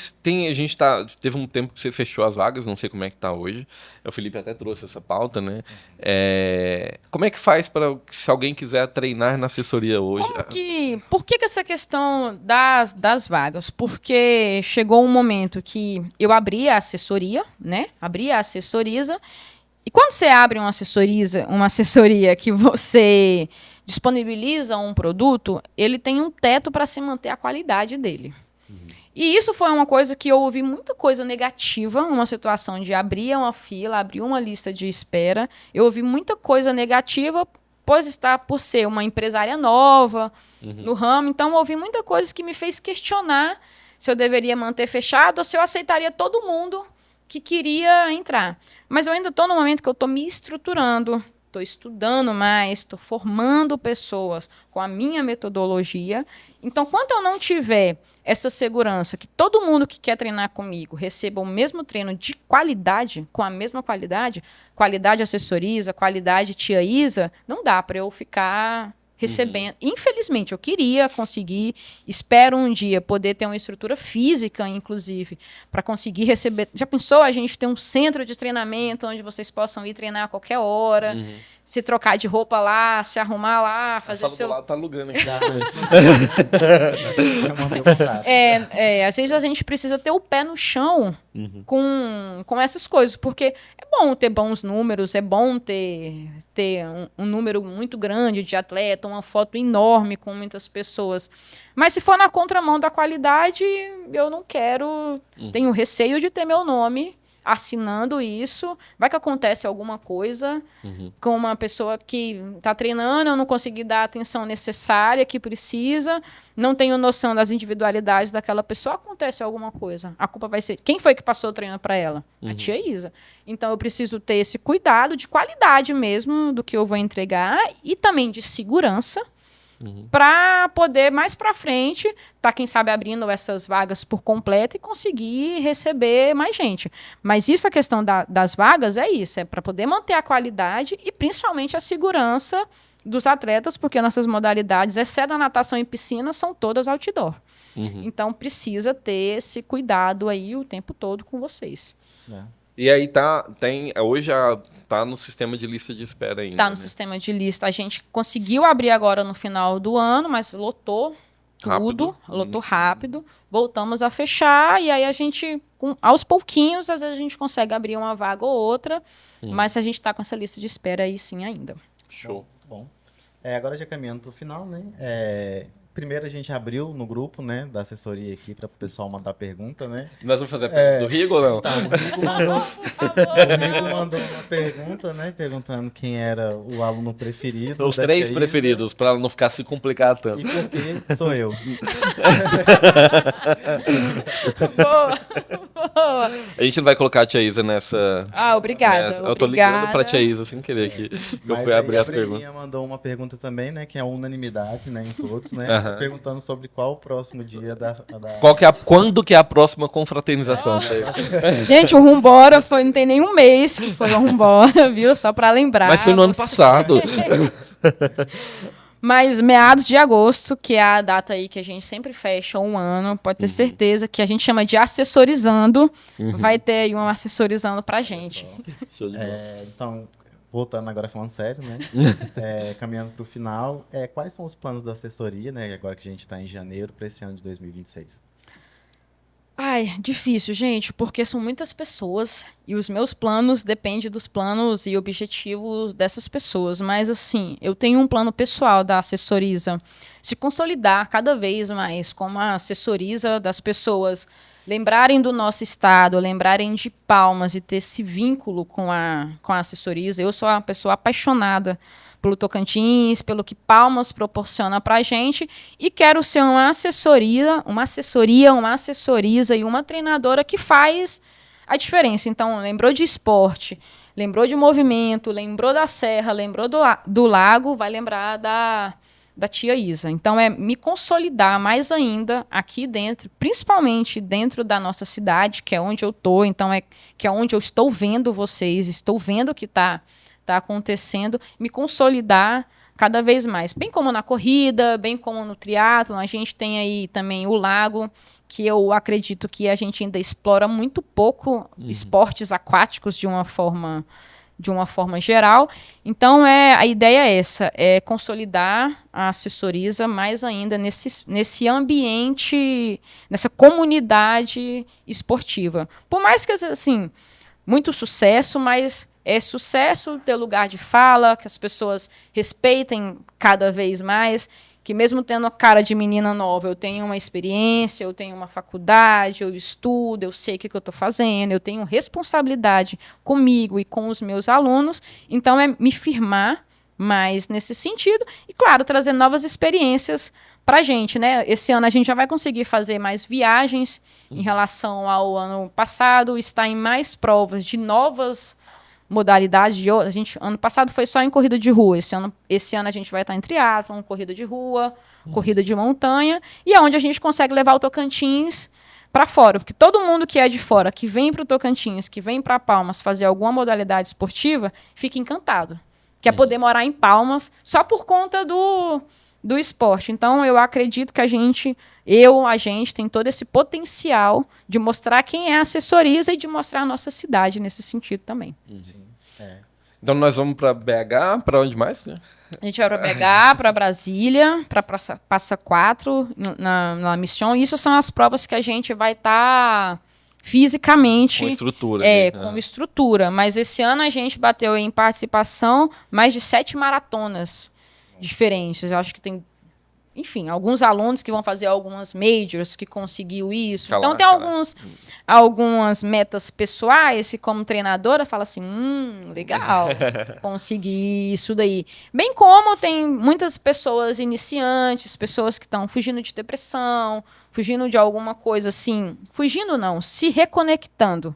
a gente teve um tempo que você fechou as vagas, não sei como é que tá hoje. O Felipe até trouxe essa pauta, né? Como é que faz para se alguém quiser treinar na assessoria hoje? Por que essa questão das vagas? Porque chegou um momento que eu abri a assessoria, né? Abri a assessoriza. E quando você abre uma assessoria que você disponibiliza um produto, ele tem um teto para se manter a qualidade dele. E isso foi uma coisa que eu ouvi muita coisa negativa, uma situação de abrir uma fila, abrir uma lista de espera. Eu ouvi muita coisa negativa, por ser uma empresária nova no ramo. Então, eu ouvi muita coisa que me fez questionar se eu deveria manter fechado ou se eu aceitaria todo mundo que queria entrar. Mas eu ainda estou no momento que eu estou me estruturando, estou estudando mais, estou formando pessoas com a minha metodologia. Então, quando eu não tiver essa segurança que todo mundo que quer treinar comigo receba o mesmo treino de qualidade, com a mesma qualidade assessoriza, qualidade tia Isa, não dá para eu ficar recebendo. Infelizmente, eu queria conseguir, espero um dia poder ter uma estrutura física, inclusive, para conseguir receber. Já pensou a gente ter um centro de treinamento onde vocês possam ir treinar a qualquer hora, se trocar de roupa lá, se arrumar lá, fazer seu... do lado tá alugando aqui. Às vezes a gente precisa ter o pé no chão com essas coisas, porque é bom ter bons números, é bom ter um número muito grande de atleta, uma foto enorme com muitas pessoas. Mas se for na contramão da qualidade, eu não quero, tenho receio de ter meu nome assinando isso. Vai que acontece alguma coisa com uma pessoa que está treinando, eu não consegui dar a atenção necessária que precisa, não tenho noção das individualidades daquela pessoa, acontece alguma coisa. A culpa vai ser... Quem foi que passou o treino para ela? A tia Isa. Então, eu preciso ter esse cuidado de qualidade mesmo do que eu vou entregar e também de segurança, para poder, mais para frente, quem sabe, abrindo essas vagas por completo e conseguir receber mais gente. Mas isso, a questão das vagas, é para poder manter a qualidade e, principalmente, a segurança dos atletas, porque nossas modalidades, exceto a natação e piscina, são todas outdoor. Então, precisa ter esse cuidado aí o tempo todo com vocês. E aí hoje tá no sistema de lista de espera ainda. Tá no sistema de lista. A gente conseguiu abrir agora no final do ano, mas lotou tudo, lotou rápido. Voltamos a fechar e aí a gente, aos pouquinhos, às vezes a gente consegue abrir uma vaga ou outra, mas a gente está com essa lista de espera aí sim ainda. Show. Bom. Agora já caminhando para o final, né? Primeiro a gente abriu no grupo, né, da assessoria aqui para o pessoal mandar pergunta, né? Nós vamos fazer a pergunta do Rigo ou não? Então, o Rigo mandou uma pergunta, né, perguntando quem era o aluno preferido. Os 3 preferidos, para não ficar se complicar tanto. E por que sou eu? Boa. A gente não vai colocar a tia Isa nessa... Obrigada. Eu tô ligando para a tia Isa sem querer aqui. Eu fui abrir as perguntas. A mandou uma pergunta também, né, que é unanimidade, né, em todos, né? Perguntando sobre qual o próximo dia da... Quando que é a próxima confraternização? Gente, o Rumbora não tem nenhum mês que foi o Rumbora, viu? Só para lembrar. Mas foi no ano passado. Mas meados de agosto, que é a data aí que a gente sempre fecha um ano, pode ter certeza que a gente chama de assessorizando. Vai ter aí um assessorizando pra gente. Show de bola. Então... Voltando agora falando sério, né? Caminhando para o final, quais são os planos da assessoria, né? Agora que a gente está em janeiro, para esse ano de 2026? Difícil, gente, porque são muitas pessoas e os meus planos dependem dos planos e objetivos dessas pessoas. Mas, assim, eu tenho um plano pessoal da assessoriza se consolidar cada vez mais como a assessoriza das pessoas, lembrarem do nosso estado, lembrarem de Palmas e ter esse vínculo com a assessoriza. Eu sou uma pessoa apaixonada pelo Tocantins, pelo que Palmas proporciona para a gente e quero ser uma assessoriza e uma treinadora que faz a diferença. Então, lembrou de esporte, lembrou de movimento, lembrou da serra, lembrou do lago, vai lembrar da tia Isa. Então, me consolidar mais ainda aqui dentro, principalmente dentro da nossa cidade, que é onde eu estou, então que é onde eu estou vendo vocês, estou vendo o que está acontecendo, me consolidar cada vez mais. Bem como na corrida, bem como no triatlon, a gente tem aí também o lago, que eu acredito que a gente ainda explora muito pouco esportes aquáticos de uma forma geral. Então, a ideia é essa, é consolidar a Assessoriza mais ainda nesse ambiente, nessa comunidade esportiva. Por mais que, assim, muito sucesso, mas é sucesso ter lugar de fala, que as pessoas respeitem cada vez mais, que mesmo tendo a cara de menina nova, eu tenho uma experiência, eu tenho uma faculdade, eu estudo, eu sei o que eu estou fazendo, eu tenho responsabilidade comigo e com os meus alunos, então é me firmar mais nesse sentido e, claro, trazer novas experiências para a gente, né? Esse ano a gente já vai conseguir fazer mais viagens em relação ao ano passado, estar em mais provas de novas modalidades. Ano passado foi só em corrida de rua. Esse ano a gente vai estar em triatlon, corrida de rua, corrida de montanha, e é onde a gente consegue levar o Tocantins para fora, porque todo mundo que é de fora, que vem para o Tocantins, que vem para Palmas fazer alguma modalidade esportiva, fica encantado. Quer poder morar em Palmas só por conta do esporte. Então, eu acredito que a gente tem todo esse potencial de mostrar quem é a Assessoriza e de mostrar a nossa cidade nesse sentido também. Sim. Então, nós vamos para BH, para onde mais? A gente vai para BH, para Brasília, para Passa Quatro, na Mission. Isso são as provas que a gente vai estar fisicamente... Com estrutura. Com estrutura. Mas esse ano a gente bateu em participação mais de 7 maratonas diferentes. Eu acho que tem, enfim, alguns alunos que vão fazer algumas majors que conseguiu isso. Então tem algumas metas pessoais que, como treinadora, fala assim, legal, consegui isso daí. Bem como tem muitas pessoas iniciantes, pessoas que estão fugindo de depressão, fugindo de alguma coisa assim, fugindo não, se reconectando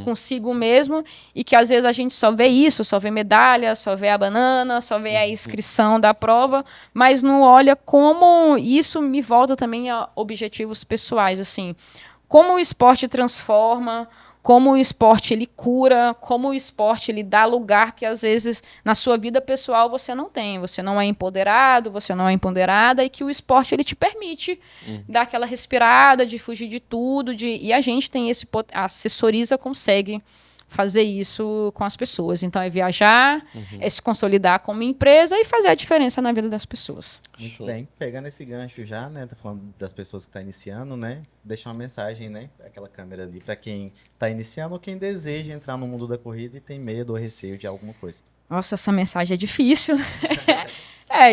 consigo mesmo, e que às vezes a gente só vê isso, só vê medalha, só vê a banana, só vê a inscrição da prova, mas não olha como isso me volta também a objetivos pessoais, assim, como o esporte transforma, como o esporte ele cura, como o esporte ele dá lugar que às vezes na sua vida pessoal você não tem, você não é empoderado, você não é empoderada, e que o esporte ele te permite dar aquela respirada, de fugir de tudo, e a gente tem a Assessoriza consegue fazer isso com as pessoas. Então é viajar, é se consolidar como empresa e fazer a diferença na vida das pessoas. Muito bem. Pegando esse gancho já, né? Tá falando das pessoas que estão iniciando, né? Deixa uma mensagem, né? Aquela câmera ali para quem está iniciando ou quem deseja entrar no mundo da corrida e tem medo ou receio de alguma coisa. Nossa, essa mensagem é difícil.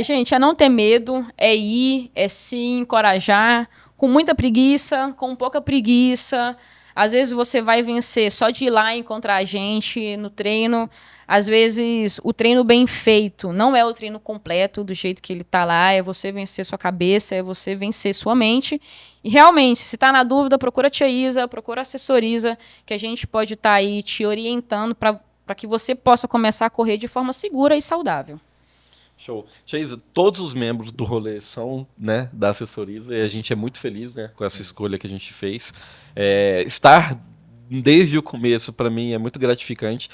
Gente, é não ter medo, é ir, é se encorajar, com muita preguiça, com pouca preguiça. Às vezes você vai vencer só de ir lá e encontrar a gente no treino. Às vezes o treino bem feito não é o treino completo do jeito que ele está lá. É você vencer sua cabeça, é você vencer sua mente. E realmente, se está na dúvida, procura a Tia Isa, procura a Assessoriza, que a gente pode estar aí te orientando para que você possa começar a correr de forma segura e saudável. Show. Tia Isa, todos os membros do rolê são, né, da Assessoriza, e a gente é muito feliz, né, com essa escolha que a gente fez. Estar desde o começo, para mim, é muito gratificante.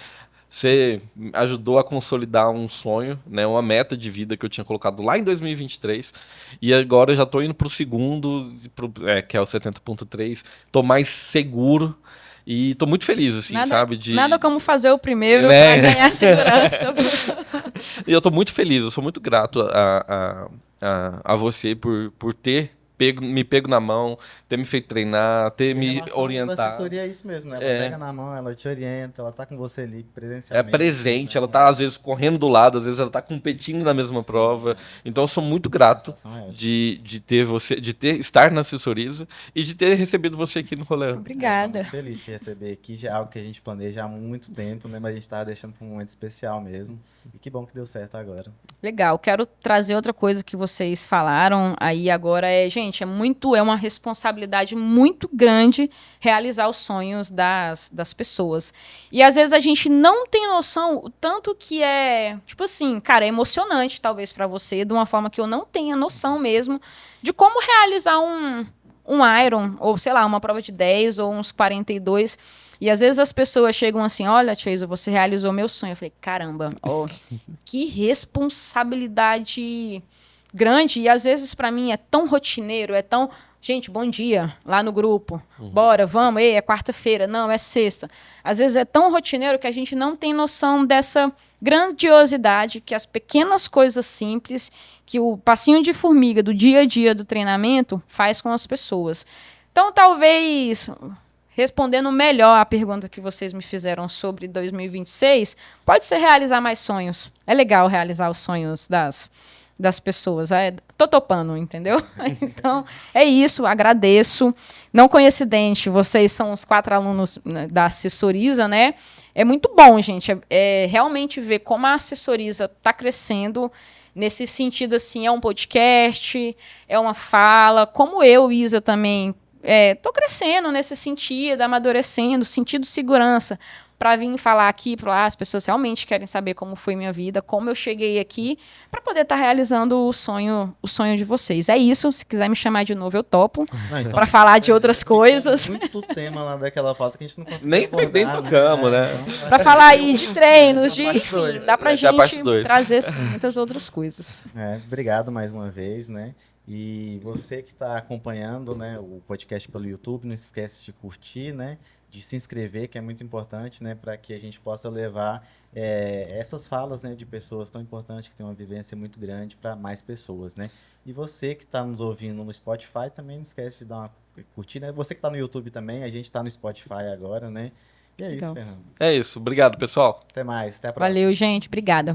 Você ajudou a consolidar um sonho, né, uma meta de vida que eu tinha colocado lá em 2023, e agora eu já estou indo para o segundo, que é o 70.3, estou mais seguro. E tô muito feliz, assim, sabe? Nada como fazer o primeiro para ganhar segurança. E eu tô muito feliz, eu sou muito grato a você por ter me pego na mão, ter me feito treinar, ter me orientado. A assessoria é isso mesmo, né? Ela pega na mão, ela te orienta, ela tá com você ali presencialmente. É presente, ela tá às vezes correndo do lado, às vezes ela tá competindo na mesma prova. Então eu sou muito grato de ter você, estar na Assessoriza e de ter recebido você aqui no rolê. Obrigada. Eu muito feliz de receber aqui, já é algo que a gente planeja há muito tempo, né? Mas a gente tava deixando para um momento especial mesmo. E que bom que deu certo agora. Legal, quero trazer outra coisa que vocês falaram aí agora, gente, é uma responsabilidade muito grande realizar os sonhos das pessoas. E às vezes a gente não tem noção o tanto que é, tipo assim, cara, é emocionante talvez para você, de uma forma que eu não tenha noção mesmo, de como realizar um Iron, ou sei lá, uma prova de 10 ou uns 42. E às vezes as pessoas chegam assim, olha, Chase, você realizou meu sonho. Eu falei, caramba, ó, que responsabilidade grande. E às vezes para mim é tão rotineiro, é tão... Gente, bom dia, lá no grupo. Bora, vamos, ei, é quarta-feira. Não, é sexta. Às vezes é tão rotineiro que a gente não tem noção dessa grandiosidade que as pequenas coisas simples, que o passinho de formiga do dia a dia do treinamento faz com as pessoas. Então, talvez, respondendo melhor a pergunta que vocês me fizeram sobre 2026, pode ser realizar mais sonhos. É legal realizar os sonhos das pessoas. Tô topando, entendeu? Então, é isso, agradeço. Não coincidente, vocês são os 4 alunos da Assessoriza, né? É muito bom, gente, realmente ver como a Assessoriza está crescendo nesse sentido, assim, é um podcast, é uma fala, como eu, Isa, também, tô crescendo nesse sentido, amadurecendo, sentido segurança, para vir falar aqui, para lá, as pessoas realmente querem saber como foi minha vida, como eu cheguei aqui, para poder estar realizando o sonho de vocês. É isso, se quiser me chamar de novo, eu topo, para falar de outras coisas. Muito tema lá daquela pauta que a gente não conseguiu Nem tocamos, né? Então, Para falar aí de treinos, de, enfim, dois. dá pra Da parte gente dois. trazer sim, muitas outras coisas. Obrigado mais uma vez, né? E você que está acompanhando, né, o podcast pelo YouTube, não esquece de curtir, né? De se inscrever, que é muito importante, né, para que a gente possa levar essas falas, né, de pessoas tão importantes que têm uma vivência muito grande para mais pessoas, né? E você que está nos ouvindo no Spotify também não esquece de dar uma curtida, né? Você que está no YouTube também, a gente está no Spotify agora, né? E é Legal. isso, Fernando. É isso. Obrigado, pessoal. Até mais, até a próxima. Valeu, gente. Obrigada.